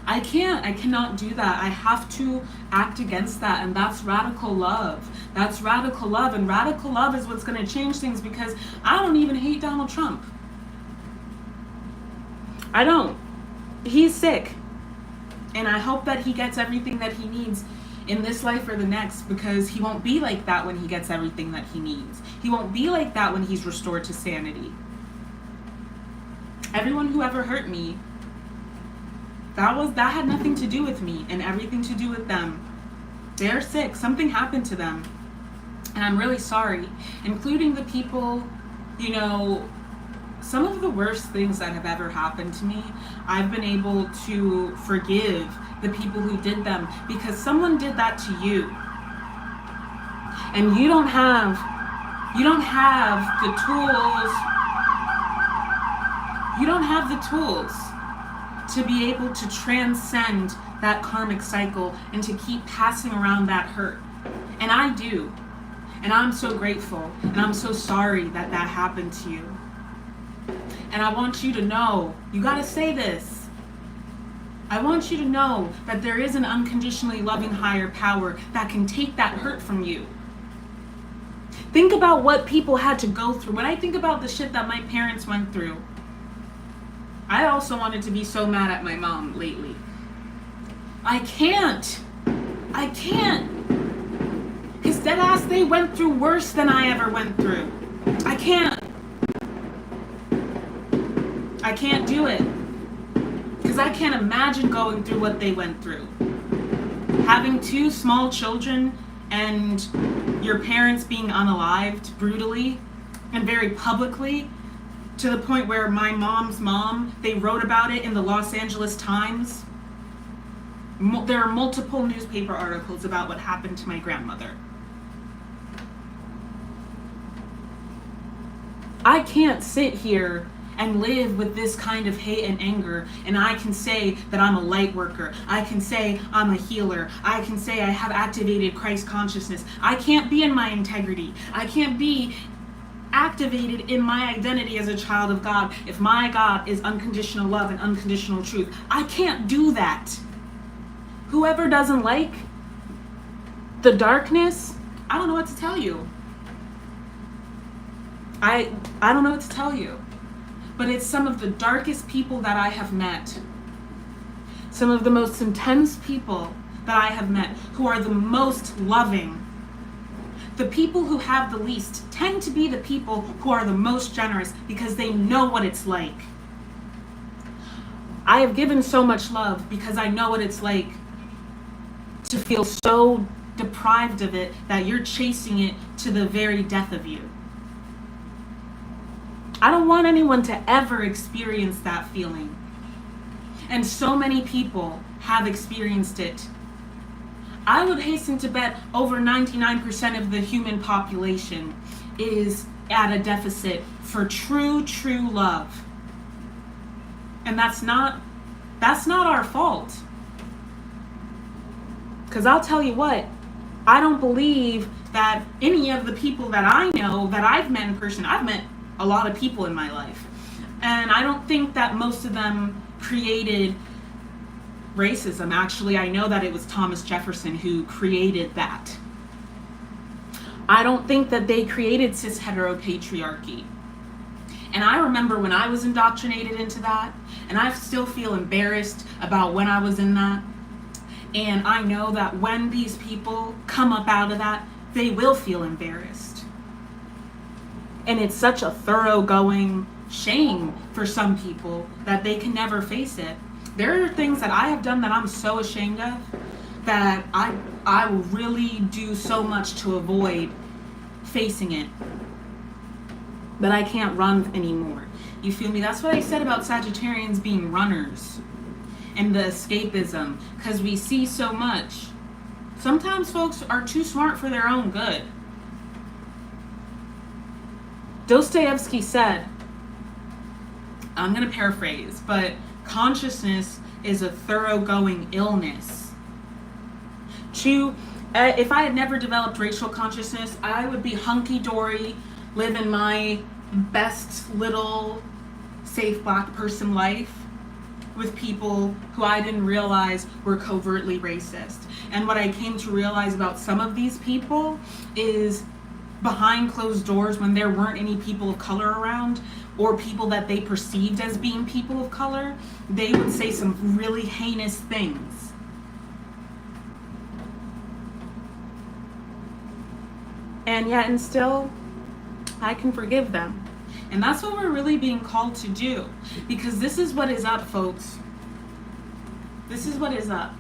I cannot do that. I have to act against that, and that's radical love. That's radical love, and radical love is what's going to change things, because I don't even hate Donald Trump. I don't. He's sick, and I hope that he gets everything that he needs in this life or the next, because he won't be like that when he gets everything that he needs. He won't be like that when he's restored to sanity. Everyone who ever hurt me, that had nothing to do with me and everything to do with them. They're sick. Something happened to them. And I'm really sorry. Including the people, you know, some of the worst things that have ever happened to me, I've been able to forgive the people who did them, because someone did that to you. And you don't have the tools. You don't have the tools to be able to transcend that karmic cycle and to keep passing around that hurt. And I do. And I'm so grateful. And I'm so sorry that that happened to you. And I want you to know, you gotta say this. I want you to know that there is an unconditionally loving higher power that can take that hurt from you. Think about what people had to go through. When I think about the shit that my parents went through, I also wanted to be so mad at my mom lately. I can't. Because deadass, they went through worse than I ever went through. I can't do it. Because I can't imagine going through what they went through. Having 2 small children and your parents being unalived brutally and very publicly, to the point where my mom's mom, they wrote about it in the Los Angeles Times. There are multiple newspaper articles about what happened to my grandmother. I can't sit here and live with this kind of hate and anger, and I can say that I'm a light worker. I can say I'm a healer. I can say I have activated Christ consciousness. I can't be in my integrity. I can't be activated in my identity as a child of God if my God is unconditional love and unconditional truth. I can't do that. Whoever doesn't like the darkness, I don't know what to tell you. I don't know what to tell you. But it's some of the darkest people that I have met. Some of the most intense people that I have met, who are the most loving. The people who have the least tend to be the people who are the most generous, because they know what it's like. I have given so much love because I know what it's like to feel so deprived of it that you're chasing it to the very death of you. I don't want anyone to ever experience that feeling. And so many people have experienced it. I would hasten to bet over 99% of the human population is at a deficit for true love. And that's not our fault. Because I'll tell you what, I don't believe that any of the people that I know that I've met in person, I've met a lot of people in my life, and I don't think that most of them created racism. Actually, I know that it was Thomas Jefferson who created that. I don't think that they created cis heteropatriarchy. And I remember when I was indoctrinated into that, and I still feel embarrassed about when I was in that. And I know that when these people come up out of that, they will feel embarrassed. And it's such a thoroughgoing shame for some people that they can never face it. There are things that I have done that I'm so ashamed of that I will really do so much to avoid facing it. But I can't run anymore. You feel me? That's what I said about Sagittarians being runners and the escapism, because we see so much Sometimes folks are too smart for their own good. Dostoevsky said, I'm going to paraphrase, but consciousness is a thoroughgoing illness. If I had never developed racial consciousness, I would be hunky-dory, living my best little safe Black person life with people who I didn't realize were covertly racist. And what I came to realize about some of these people is behind closed doors, when there weren't any people of color around, or people that they perceived as being people of color, they would say some really heinous things. And yet and still, I can forgive them. And that's what we're really being called to do. Because this is what is up, folks. This is what is up.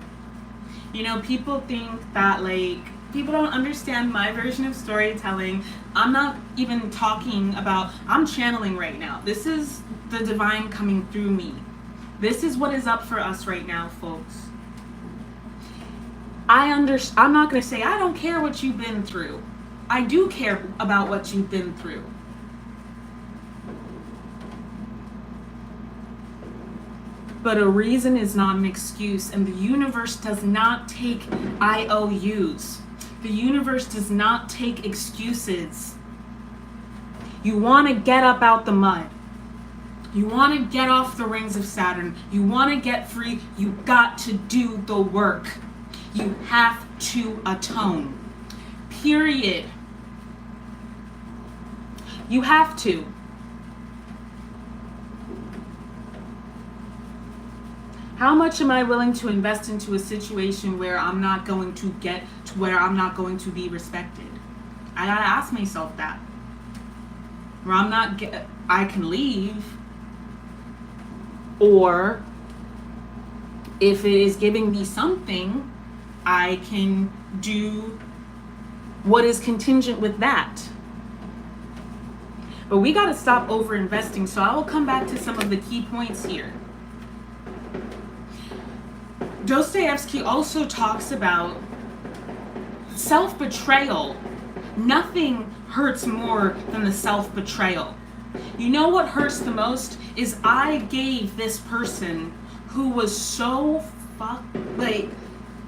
You know, people think that, like, people don't understand my version of storytelling. I'm not even talking about, I'm channeling right now. This is the divine coming through me. This is what is up for us right now, folks. I'm not going to say, I don't care what you've been through. I do care about what you've been through. But a reason is not an excuse, and the universe does not take IOUs. The universe does not take excuses. You want to get up out the mud. You want to get off the rings of Saturn. You want to get free. You got to do the work. You have to atone. Period. You have to. How much am I willing to invest into a situation where I'm not going to get to where I'm not going to be respected? I gotta ask myself that. Where I can leave, or if it is giving me something, I can do what is contingent with that. But we gotta stop over investing. So I will come back to some of the key points here. Dostoevsky also talks about self-betrayal. Nothing hurts more than the self-betrayal. You know what hurts the most is I gave this person who was so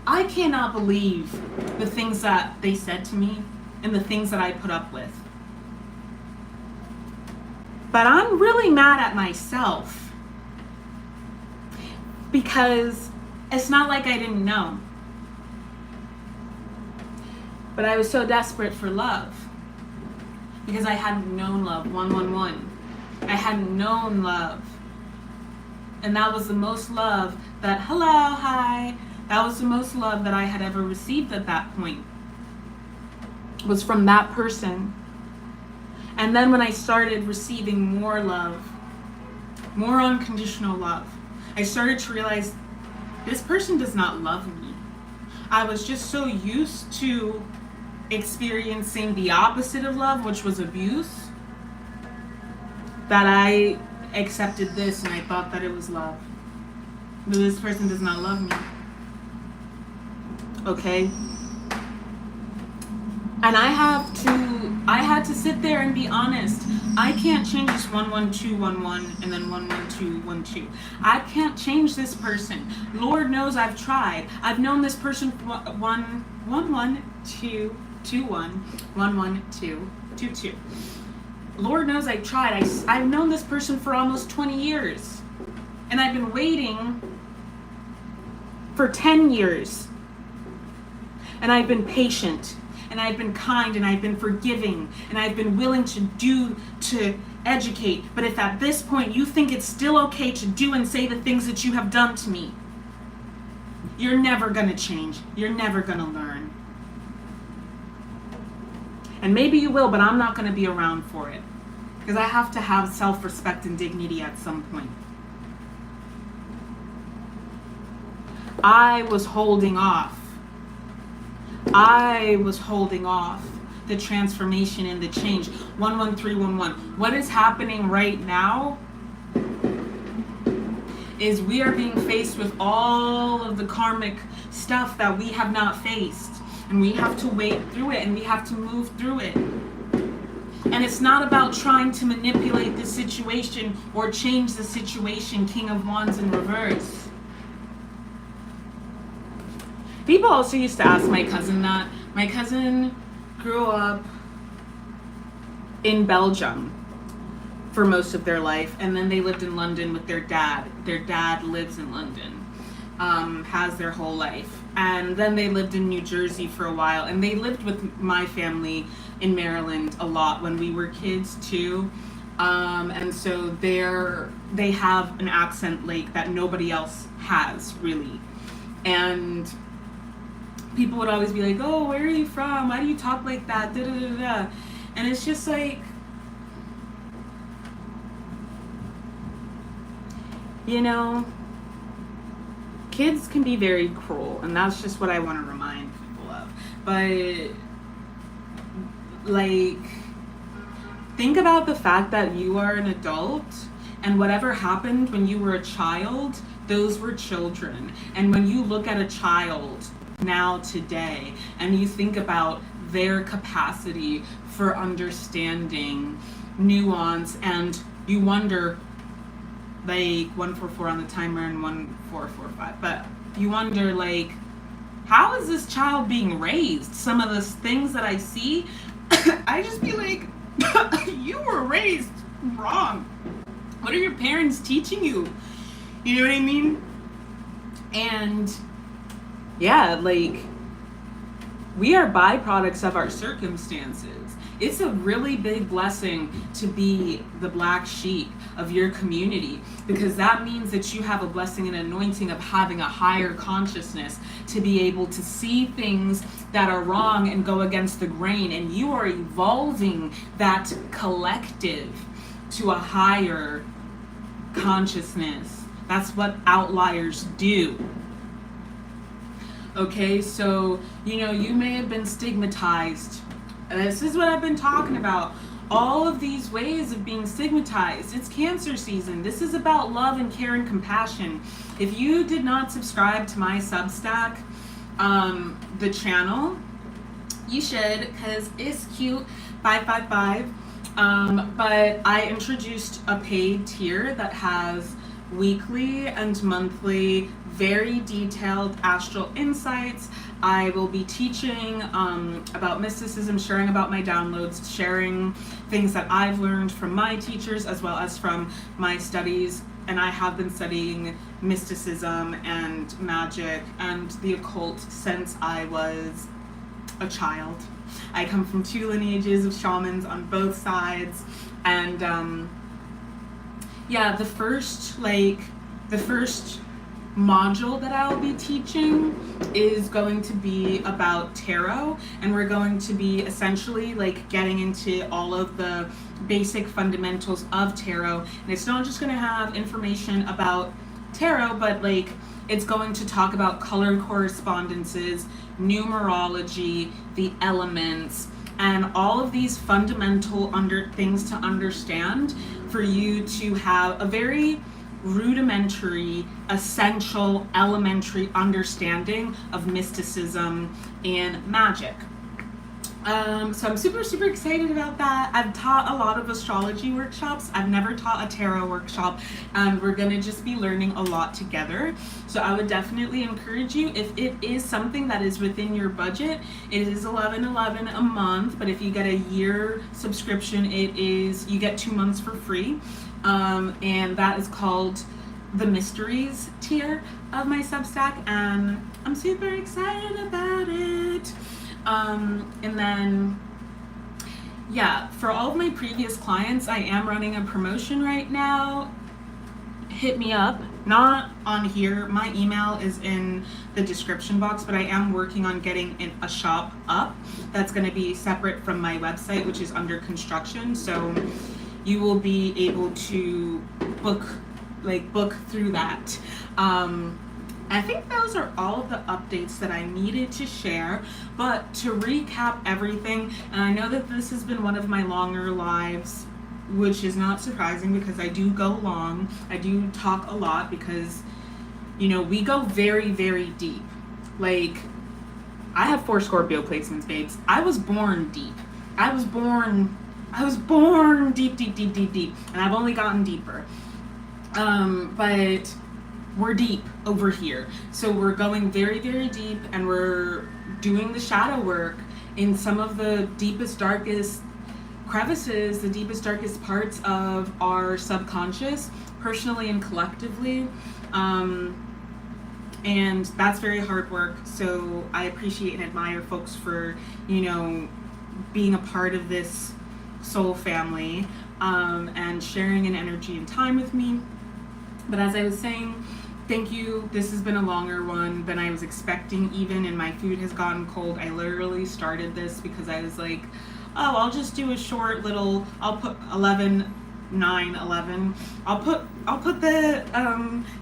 I cannot believe the things that they said to me and the things that I put up with. But I'm really mad at myself because it's not like I didn't know. But I was so desperate for love because I hadn't known love. 111. I hadn't known love. And that was the most love that, that was the most love that I had ever received at that point. Was from that person. And then when I started receiving more love, more unconditional love, I started to realize this person does not love me. I was just so used to experiencing the opposite of love, which was abuse, that I accepted this and I thought that it was love. But this person does not love me. Okay? And I had to sit there and be honest. I can't change this 11211 and then 11212. I can't change this person. Lord knows I've tried. I've known this person 11221 11222. Lord knows I tried. I've known this person for almost 20 years. And I've been waiting for 10 years. And I've been patient. And I've been kind, and I've been forgiving, and I've been willing to educate. But if at this point you think it's still okay to do and say the things that you have done to me, you're never going to change. You're never going to learn. And maybe you will, but I'm not going to be around for it. Because I have to have self-respect and dignity at some point. I was holding off the transformation and the change. 11311. What is happening right now is we are being faced with all of the karmic stuff that we have not faced. and we have to wade through it, and we have to move through it. And it's not about trying to manipulate the situation or change the situation. King of Wands in reverse. People also used to ask my cousin that. My cousin grew up in Belgium for most of their life, and then they lived in London with their dad. Their dad lives in London, has their whole life. And then they lived in New Jersey for a while, and they lived with my family in Maryland a lot when we were kids too. And so they have an accent like that nobody else has really. And people would always be like, oh, where are you from? Why do you talk like that? Da, da, da, da. And it's just like, you know, kids can be very cruel, and that's just what I want to remind people of. But, like, think about the fact that you are an adult, and whatever happened when you were a child, those were children. And when you look at a child now today, and you think about their capacity for understanding nuance, and you wonder, like 144 on the timer and 1445, but you wonder, like, how is this child being raised? Some of the things that I see, I just be like, you were raised wrong. What are your parents teaching you? You know what I mean? And yeah, like, we are byproducts of our circumstances. It's a really big blessing to be the black sheep of your community, because that means that you have a blessing and anointing of having a higher consciousness to be able to see things that are wrong and go against the grain, and you are evolving that collective to a higher consciousness. That's what outliers do. Okay, so, you know, you may have been stigmatized. This is what I've been talking about. All of these ways of being stigmatized. It's Cancer season. This is about love and care and compassion. If you did not subscribe to my Substack, the channel, you should, because it's cute, 555. But I introduced a paid tier that has weekly and monthly very detailed astral insights. I will be teaching about mysticism, sharing about my downloads, sharing things that I've learned from my teachers as well as from my studies. And I have been studying mysticism and magic and the occult since I was a child. I come from 2 lineages of shamans on both sides. And yeah, the first module that I'll be teaching is going to be about tarot, and we're going to be essentially like getting into all of the basic fundamentals of tarot. And it's not just going to have information about tarot, but like it's going to talk about color correspondences, numerology, the elements, and all of these fundamental things to understand for you to have a very rudimentary, essential, elementary understanding of mysticism and magic. So I'm super, super excited about that. I've taught a lot of astrology workshops. I've never taught a tarot workshop, and we're gonna just be learning a lot together. So I would definitely encourage you, if it is something that is within your budget, it is $11.11 a month, but if you get a year subscription, you get 2 months for free. And that is called the Mysteries tier of my Substack, and I'm super excited about it. And then, yeah, for all of my previous clients, I am running a promotion right now. Hit me up, not on here. My email is in the description box, but I am working on getting a shop up that's going to be separate from my website, which is under construction. So you will be able to book through that. I think those are all of the updates that I needed to share. But to recap everything, and I know that this has been one of my longer lives, which is not surprising because I do go long. I do talk a lot because, you know, we go very, very deep. Like, I have 4 Scorpio placements, babes. I was born deep. I was born deep, deep, deep, deep, deep. And I've only gotten deeper. But we're deep over here. So we're going very, very deep, and we're doing the shadow work in some of the deepest, darkest crevices, the deepest, darkest parts of our subconscious, personally and collectively. And that's very hard work. So I appreciate and admire folks for, you know, being a part of this soul family, and sharing an energy and time with me. But as I was saying, thank you. This has been a longer one than I was expecting even, and my food has gotten cold. I literally started this because I was like, oh, I'll just do a short little, I'll put 11:09:11. I'll put the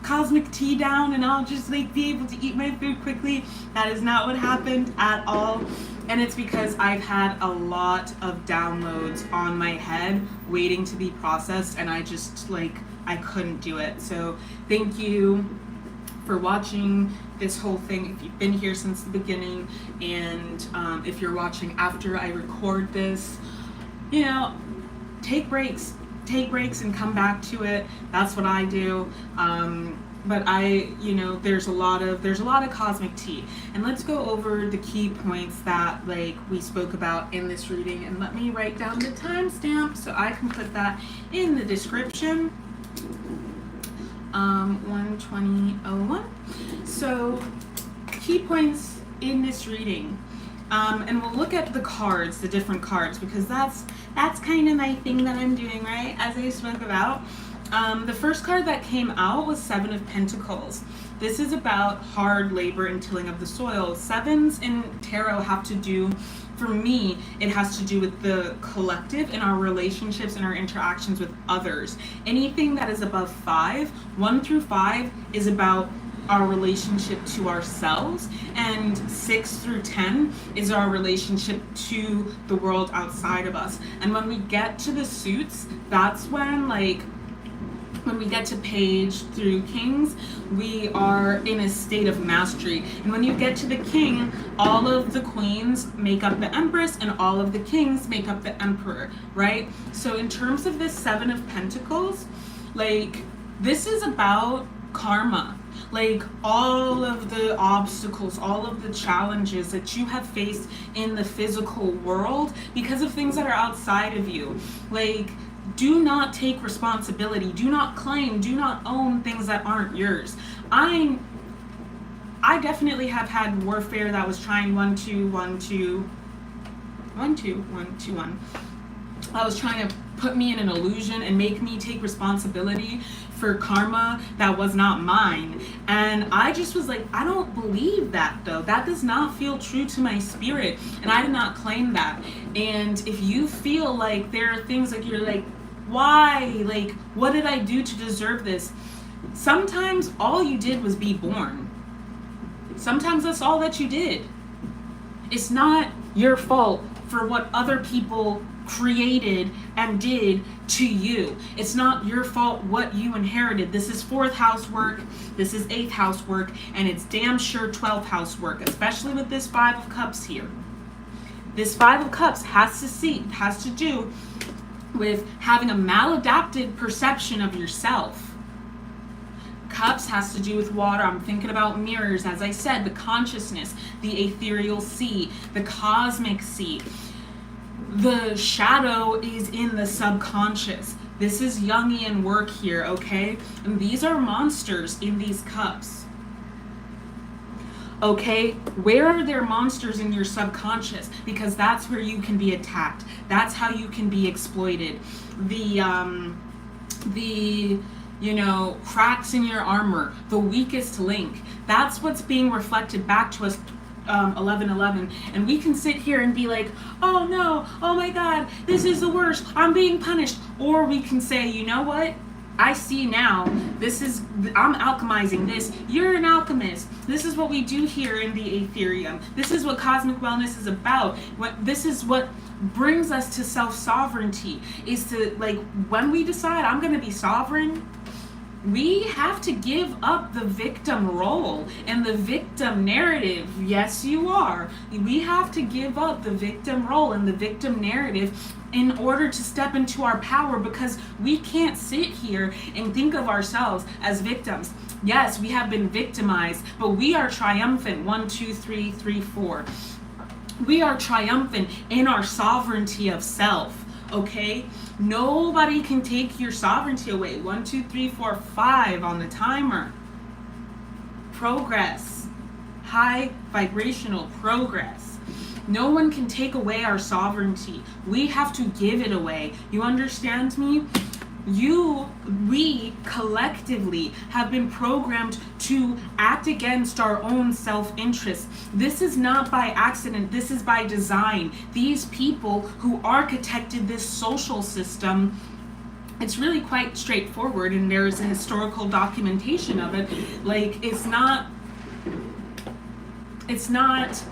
cosmic tea down, and I'll just like be able to eat my food quickly. That is not what happened at all. And it's because I've had a lot of downloads on my head waiting to be processed, and I just like, I couldn't do it. So thank you for watching this whole thing. If you've been here since the beginning, and if you're watching after I record this, you know, take breaks and come back to it. That's what I do. But you know, there's a lot of cosmic tea, and let's go over the key points that like we spoke about in this reading. And let me write down the timestamp so I can put that in the description. 1:20:01. So key points in this reading, and we'll look at the cards, the different cards, because that's kind of my thing that I'm doing, right, as I spoke about. The first card that came out was 7 of Pentacles. This is about hard labor and tilling of the soil. 7s in tarot have to do, for me, it has to do with the collective in our relationships and our interactions with others. Anything that is above 5, 1 through 5, is about our relationship to ourselves, and 6 through 10 is our relationship to the world outside of us. And when we get to the suits, that's when, like, when we get to page through kings, we are in a state of mastery. And when you get to the king, all of the queens make up the empress, and all of the kings make up the emperor, right? So in terms of this 7 of Pentacles, like, this is about karma. Like, all of the obstacles, all of the challenges that you have faced in the physical world because of things that are outside of you. Like, do not take responsibility. Do not claim. Do not own things that aren't yours. I definitely have had warfare that was trying 1 2 1 2 1 2 1 2 1. I was trying to put me in an illusion and make me take responsibility for karma that was not mine. And I just was like, I don't believe that though. That does not feel true to my spirit. And I did not claim that. And if you feel like there are things like you're like, why? Like, what did I do to deserve this? Sometimes all you did was be born. Sometimes that's all that you did. It's not your fault for what other people created and did to you. It's not your fault what you inherited. This is 4th house work, this is 8th house work, and it's damn sure 12th house work, especially with this 5 of Cups here. This 5 of Cups has to do with having a maladapted perception of yourself. Cups has to do with water. I'm thinking about mirrors, as I said, the consciousness, the ethereal sea, the cosmic sea. The shadow is in the subconscious. This is Jungian work here, okay? And these are monsters in these cups. Okay, where are there monsters in your subconscious? Because that's where you can be attacked. That's how you can be exploited. The you know, cracks in your armor, the weakest link. That's what's being reflected back to us 11:11, and we can sit here and be like, oh no, oh my god, this is the worst, I'm being punished. Or we can say, you know what, I see now, I'm alchemizing this. You're an alchemist. This is what we do here in the Aetherium. This is what cosmic wellness is about. This is what brings us to self-sovereignty, is to, like, when we decide I'm going to be sovereign, We have to give up the victim role and the victim narrative. Yes, you are. We have to give up the victim role and the victim narrative in order to step into our power, because we can't sit here and think of ourselves as victims. Yes, we have been victimized, but we are triumphant. 1, 2, 3, 3, 4. We are triumphant in our sovereignty of self, okay? Nobody can take your sovereignty away. 1, 2, 3, 4, 5 on the timer. Progress. High vibrational progress. No one can take away our sovereignty. We have to give it away. You understand me? We collectively have been programmed to act against our own self-interest. This is not by accident. This is by design. These people who architected this social system, it's really quite straightforward, and there's a historical documentation of it. Like, it's not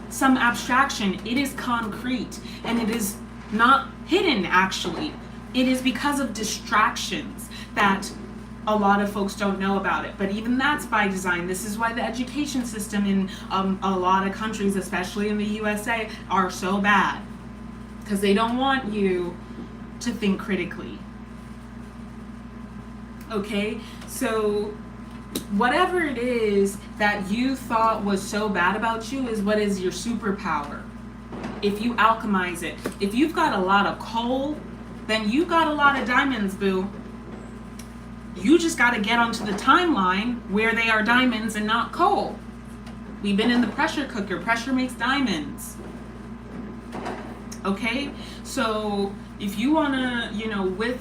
some abstraction. It is concrete, and it is not hidden, actually. It is because of distractions that a lot of folks don't know about it. But even that's by design. This is why the education system in a lot of countries, especially in the USA, are so bad. Because they don't want you to think critically. Okay? So whatever it is that you thought was so bad about you is what is your superpower. If you alchemize it. If you've got a lot of coal, then you got a lot of diamonds, boo. You just got to get onto the timeline where they are diamonds and not coal. We've been in the pressure cooker. Pressure makes diamonds. Okay? So if you want to,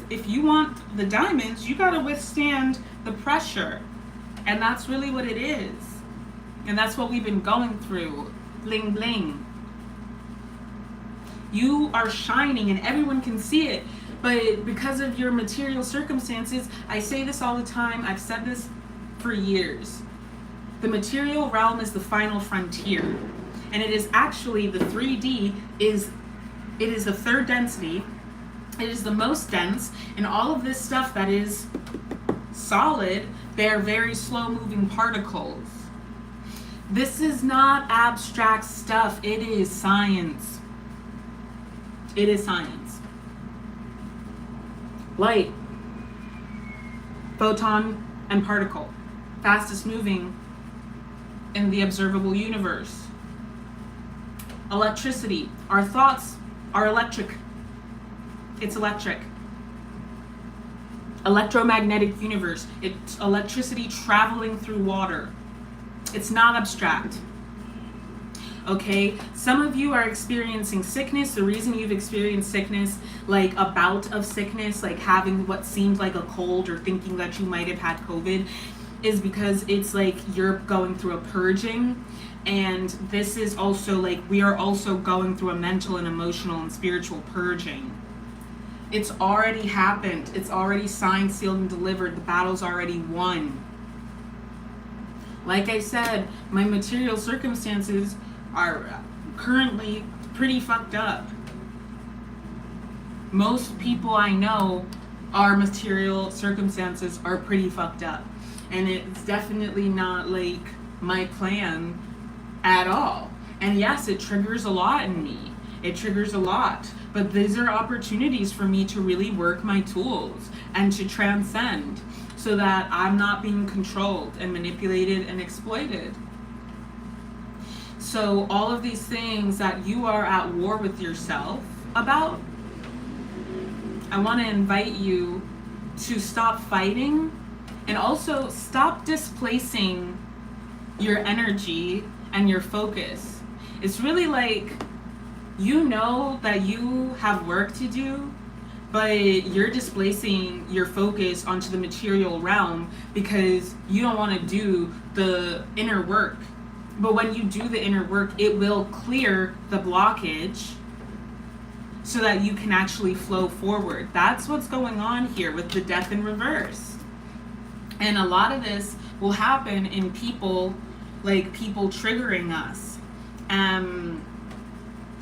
if you want the diamonds, you got to withstand the pressure. And that's really what it is. And that's what we've been going through. Bling, bling. You are shining and everyone can see it, but because of your material circumstances, I say this all the time, I've said this for years. The material realm is the final frontier, and it is actually the 3D it is the third density, it is the most dense, and all of this stuff that is solid, they're very slow moving particles. This is not abstract stuff, it is science. It is science. Light, photon, and particle. Fastest moving in the observable universe. Electricity. Our thoughts are electric. It's electric. Electromagnetic universe. It's electricity traveling through water. It's not abstract. Okay, some of you are experiencing sickness. The reason you've experienced sickness, like a bout of sickness, like having what seemed like a cold or thinking that you might have had COVID, is because it's like you're going through a purging. And this is also like we are also going through a mental and emotional and spiritual purging. It's already happened. It's already signed, sealed, and delivered. The battle's already won. Like I said, my material circumstances are currently pretty fucked up. Most people I know, our material circumstances are pretty fucked up. And it's definitely not like my plan at all. And yes, it triggers a lot in me. It triggers a lot. But these are opportunities for me to really work my tools and to transcend so that I'm not being controlled and manipulated and exploited. So all of these things that you are at war with yourself about, I want to invite you to stop fighting and also stop displacing your energy and your focus. It's really like, you know that you have work to do, but you're displacing your focus onto the material realm because you don't want to do the inner work. But when you do the inner work, it will clear the blockage so that you can actually flow forward. That's what's going on here with the death in reverse. And a lot of this will happen in people, like people triggering us.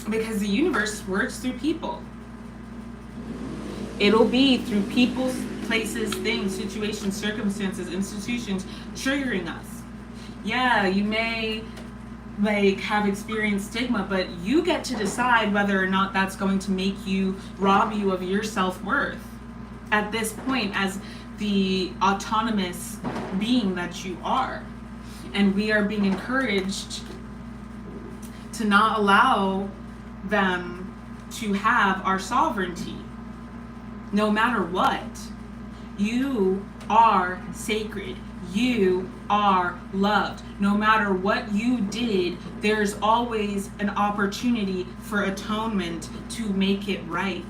Because the universe works through people. It'll be through people's places, things, situations, circumstances, institutions triggering us. Yeah, you may like have experienced stigma, but you get to decide whether or not that's going to make you, rob you of your self-worth at this point as the autonomous being that you are. And we are being encouraged to not allow them to have our sovereignty. No matter what, you are sacred. You are loved. No matter what you did, there's always an opportunity for atonement to make it right.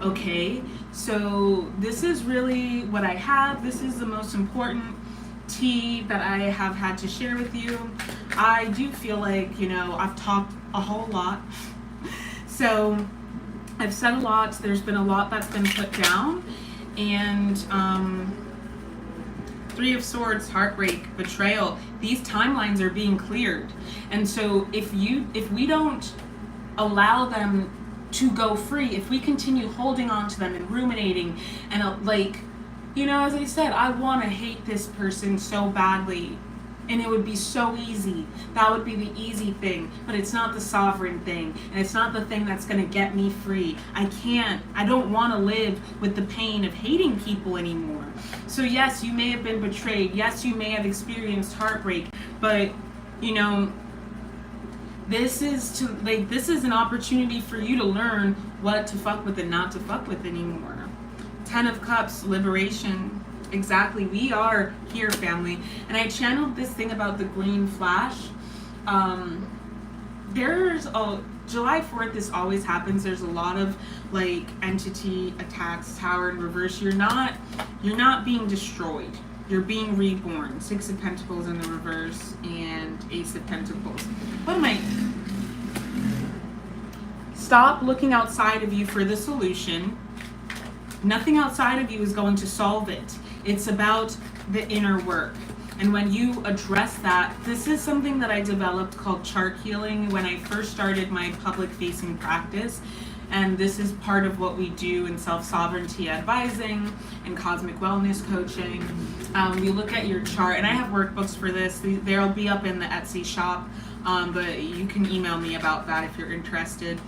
Okay, so this is really what I have. This is the most important tea that I have had to share with you. I do feel like, I've talked a whole lot. So I've said a lot. There's been a lot that's been put down. And Three of Swords, heartbreak, betrayal. These timelines are being cleared. And so if we don't allow them to go free, if we continue holding on to them and ruminating and as I said, I want to hate this person so badly, and it would be so easy. That would be the easy thing, but it's not the sovereign thing, and it's not the thing that's going to get me free. I don't want to live with the pain of hating people anymore. So yes, you may have been betrayed. Yes, you may have experienced heartbreak, but this is an opportunity for you to learn what to fuck with and not to fuck with anymore. 10 of Cups, liberation. Exactly, we are here, family. And I channeled this thing about the green flash. There's a July 4th, this always happens. There's a lot of entity attacks, Tower in reverse. You're not being destroyed. You're being reborn. 6 of Pentacles in the reverse and Ace of Pentacles. Stop looking outside of you for the solution. Nothing outside of you is going to solve it. It's about the inner work. And when you address that, this is something that I developed called chart healing when I first started my public facing practice. And this is part of what we do in self-sovereignty advising and cosmic wellness coaching. We look at your chart, and I have workbooks for this. They'll be up in the Etsy shop, but you can email me about that if you're interested.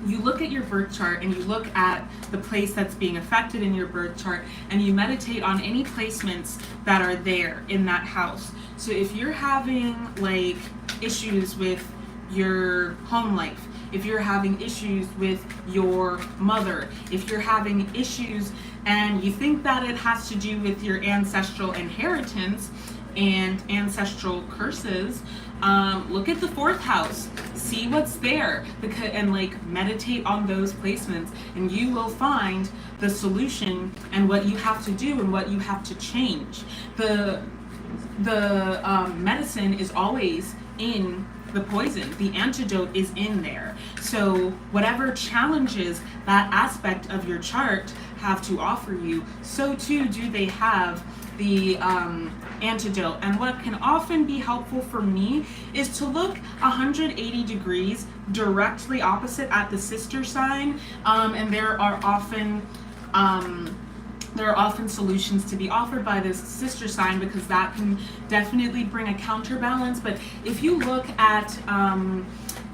You look at your birth chart and you look at the place that's being affected in your birth chart, and you meditate on any placements that are there in that house. So if you're having issues with your home life, if you're having issues with your mother, if you're having issues and you think that it has to do with your ancestral inheritance and ancestral curses, look at the 4th house, see what's there, and meditate on those placements, and you will find the solution and what you have to do and what you have to change. The medicine is always in the poison. The antidote is in there. So whatever challenges that aspect of your chart have to offer you, so too do they have the antidote. And what can often be helpful for me is to look 180 degrees directly opposite at the sister sign, and there are often solutions to be offered by this sister sign, because that can definitely bring a counterbalance. But if you look at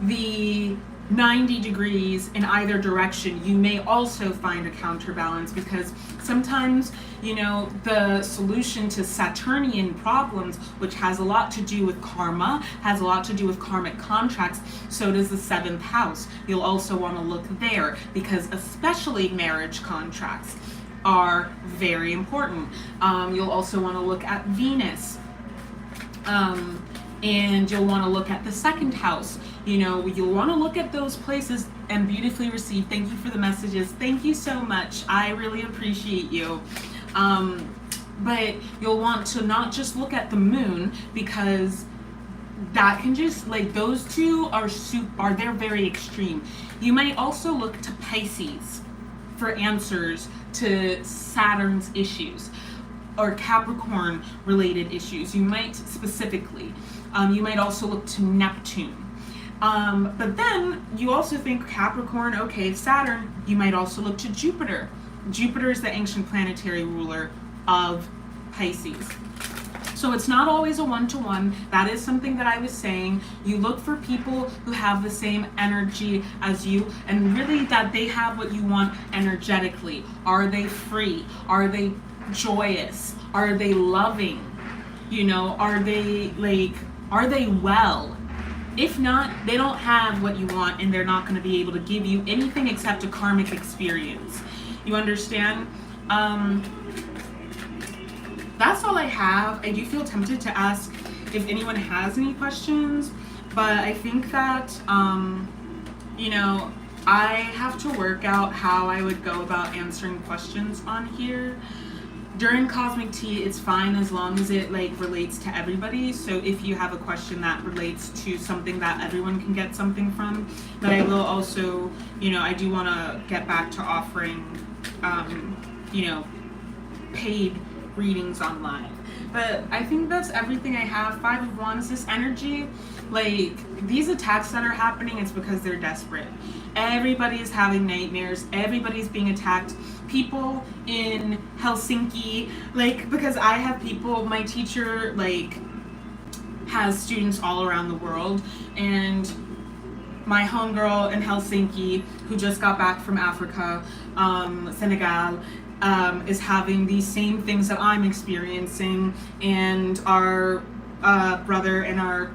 the 90 degrees in either direction, you may also find a counterbalance, because sometimes, the solution to Saturnian problems, which has a lot to do with karma, has a lot to do with karmic contracts, so does the 7th house. You'll also want to look there, because especially marriage contracts are very important. You'll also want to look at Venus. And you'll want to look at the 2nd house. You'll want to look at those places. And beautifully received. Thank you for the messages. Thank you so much. I really appreciate you. But you'll want to not just look at the moon, because that can just those two they're very extreme. You might also look to Pisces for answers to Saturn's issues or Capricorn related issues. You might specifically. You might also look to Neptune. But then you also think Capricorn, okay, Saturn, you might also look to Jupiter. Jupiter is the ancient planetary ruler of Pisces. So it's not always a one-to-one. That is something that I was saying. You look for people who have the same energy as you, and really that they have what you want energetically. Are they free? Are they joyous? Are they loving? You know, are they well? If not, they don't have what you want, and they're not going to be able to give you anything except a karmic experience. You understand? That's all I have. I do feel tempted to ask if anyone has any questions, but I think that, you know, I have to work out how I would go about answering questions on here. During Cosmic Tea, it's fine as long as it like relates to everybody. So if you have a question that relates to something that everyone can get something from, but I will also, you know, I do want to get back to offering, you know, paid readings online. But I think that's everything I have. 5 of Wands, this energy, like these attacks that are happening, it's because they're desperate. Everybody is having nightmares. Everybody's being attacked. People in Helsinki, like, because I have people, my teacher, like, has students all around the world, and my homegirl in Helsinki, who just got back from Africa, Senegal, is having these same things that I'm experiencing, and our brother and our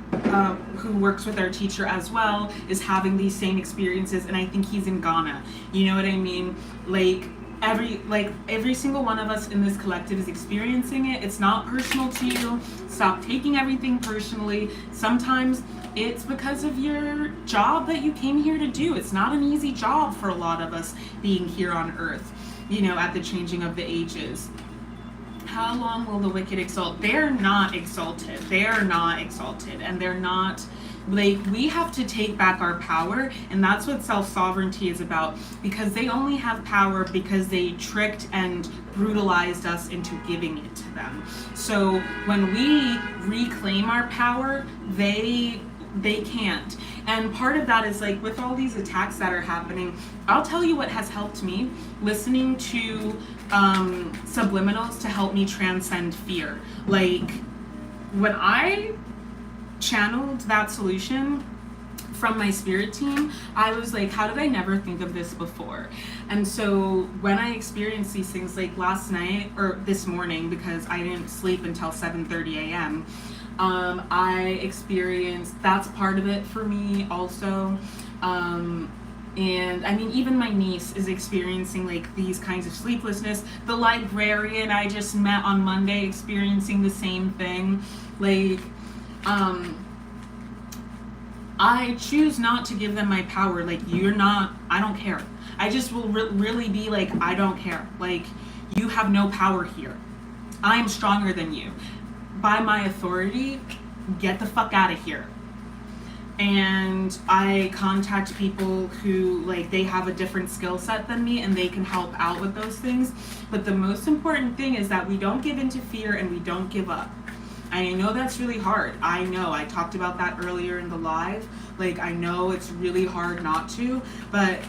who works with our teacher as well is having these same experiences, and I think he's in Ghana. You know what I mean? Like every single one of us in this collective is experiencing it. It's not personal to you. Stop taking everything personally. Sometimes it's because of your job that you came here to do. It's not an easy job for a lot of us being here on Earth, you know, at the changing of the ages. How long will the wicked exalt? They're not exalted. They're not exalted. And they're not, like, we have to take back our power. And that's what self-sovereignty is about. Because they only have power because they tricked and brutalized us into giving it to them. So when we reclaim our power, they can't. And part of that is like with all these attacks that are happening, I'll tell you what has helped me, listening to subliminals to help me transcend fear. Like when I channeled that solution from my spirit team, I was like, how did I never think of this before? And so when I experienced these things, like last night or this morning, because I didn't sleep until 7:30 a.m., I experienced, that's part of it for me also. And I mean, even my niece is experiencing like these kinds of sleeplessness. The librarian I just met on Monday experiencing the same thing. Like, I choose not to give them my power. Like, you're not, I don't care. I just will really be like, I don't care. Like, you have no power here. I am stronger than you. By my authority, get the fuck out of here. And I contact people who, like, they have a different skill set than me and they can help out with those things. But the most important thing is that we don't give into fear and we don't give up. I know that's really hard. I know. I talked about that earlier in the live. Like, I know it's really hard not to, but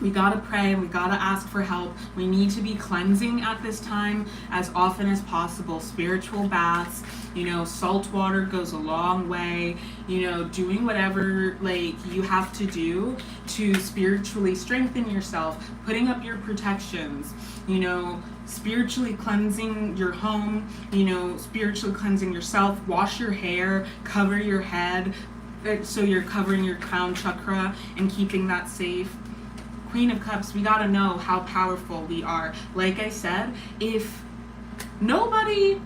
we gotta pray and we gotta ask for help. We need to be cleansing at this time as often as possible. Spiritual baths, you know, salt water goes a long way. You know, doing whatever like you have to do to spiritually strengthen yourself, putting up your protections, you know, spiritually cleansing your home, you know, spiritually cleansing yourself, wash your hair, cover your head, so you're covering your crown chakra and keeping that safe. Queen of Cups, we gotta know how powerful we are. Like I said, if nobody,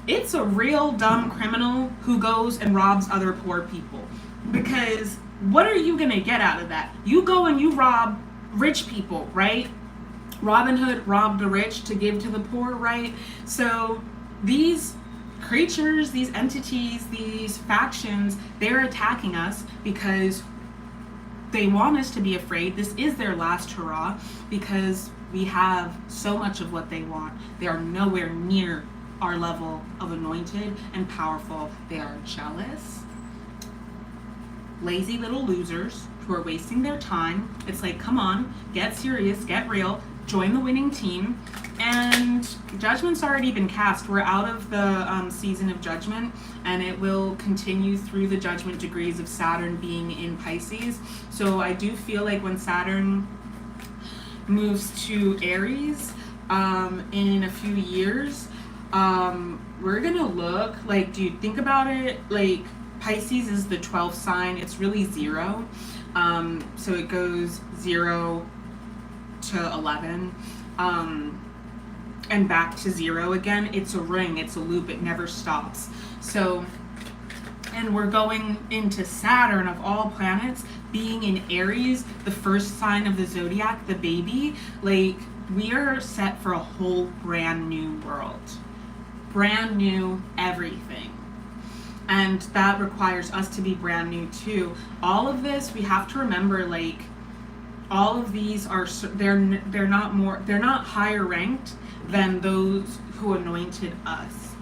it's a real dumb criminal who goes and robs other poor people. Because what are you gonna get out of that? You go and you rob rich people, right? Robin Hood robbed the rich to give to the poor, right? So these creatures, these entities, these factions, they're attacking us because they want us to be afraid. This is their last hurrah because we have so much of what they want. They are nowhere near our level of anointed and powerful. They are jealous. lazy little losers who are wasting their time. It's like, come on, get serious, get real, join the winning team. And Judgment's already been cast. We're out of the season of Judgment, and it will continue through the Judgment degrees of Saturn being in Pisces. So I do feel like when Saturn moves to Aries in a few years, we're gonna look like, dude, think about it, like Pisces is the 12th sign. It's really 0. So it goes 0 to 11. And back to 0 again. It's a ring, it's a loop, it never stops. So, and we're going into Saturn, of all planets, being in Aries, the first sign of the zodiac, the baby. Like, we are set for a whole brand new world. Brand new everything. And that requires us to be brand new too. All of this, we have to remember, like, all of these are, they're not higher ranked than those who anointed us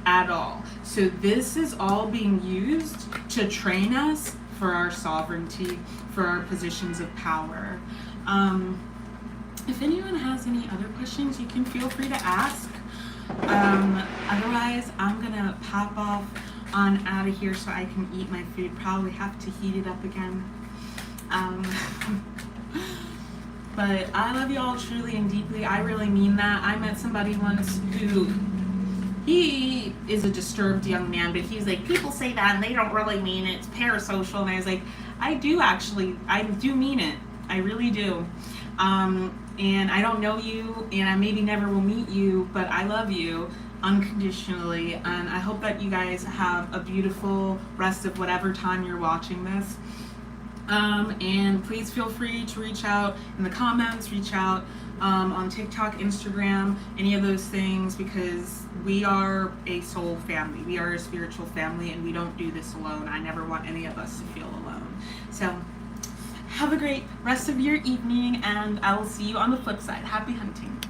at all. So this is all being used to train us for our sovereignty, for our positions of power. If anyone has any other questions, you can feel free to ask. Otherwise, I'm gonna pop off on out of here so I can eat my food. Probably have to heat it up again. But I love you all truly and deeply. I really mean that. I met somebody once who, he is a disturbed young man, but he's like, people say that and they don't really mean it. It's parasocial. And I was like, I do mean it. I really do. And I don't know you, and I maybe never will meet you, but I love you unconditionally. And I hope that you guys have a beautiful rest of whatever time you're watching this. And please feel free to reach out in the comments, reach out on TikTok, Instagram, any of those things, because we are a soul family. We are a spiritual family, and we don't do this alone. I never want any of us to feel alone. So have a great rest of your evening, and I will see you on the flip side. Happy hunting.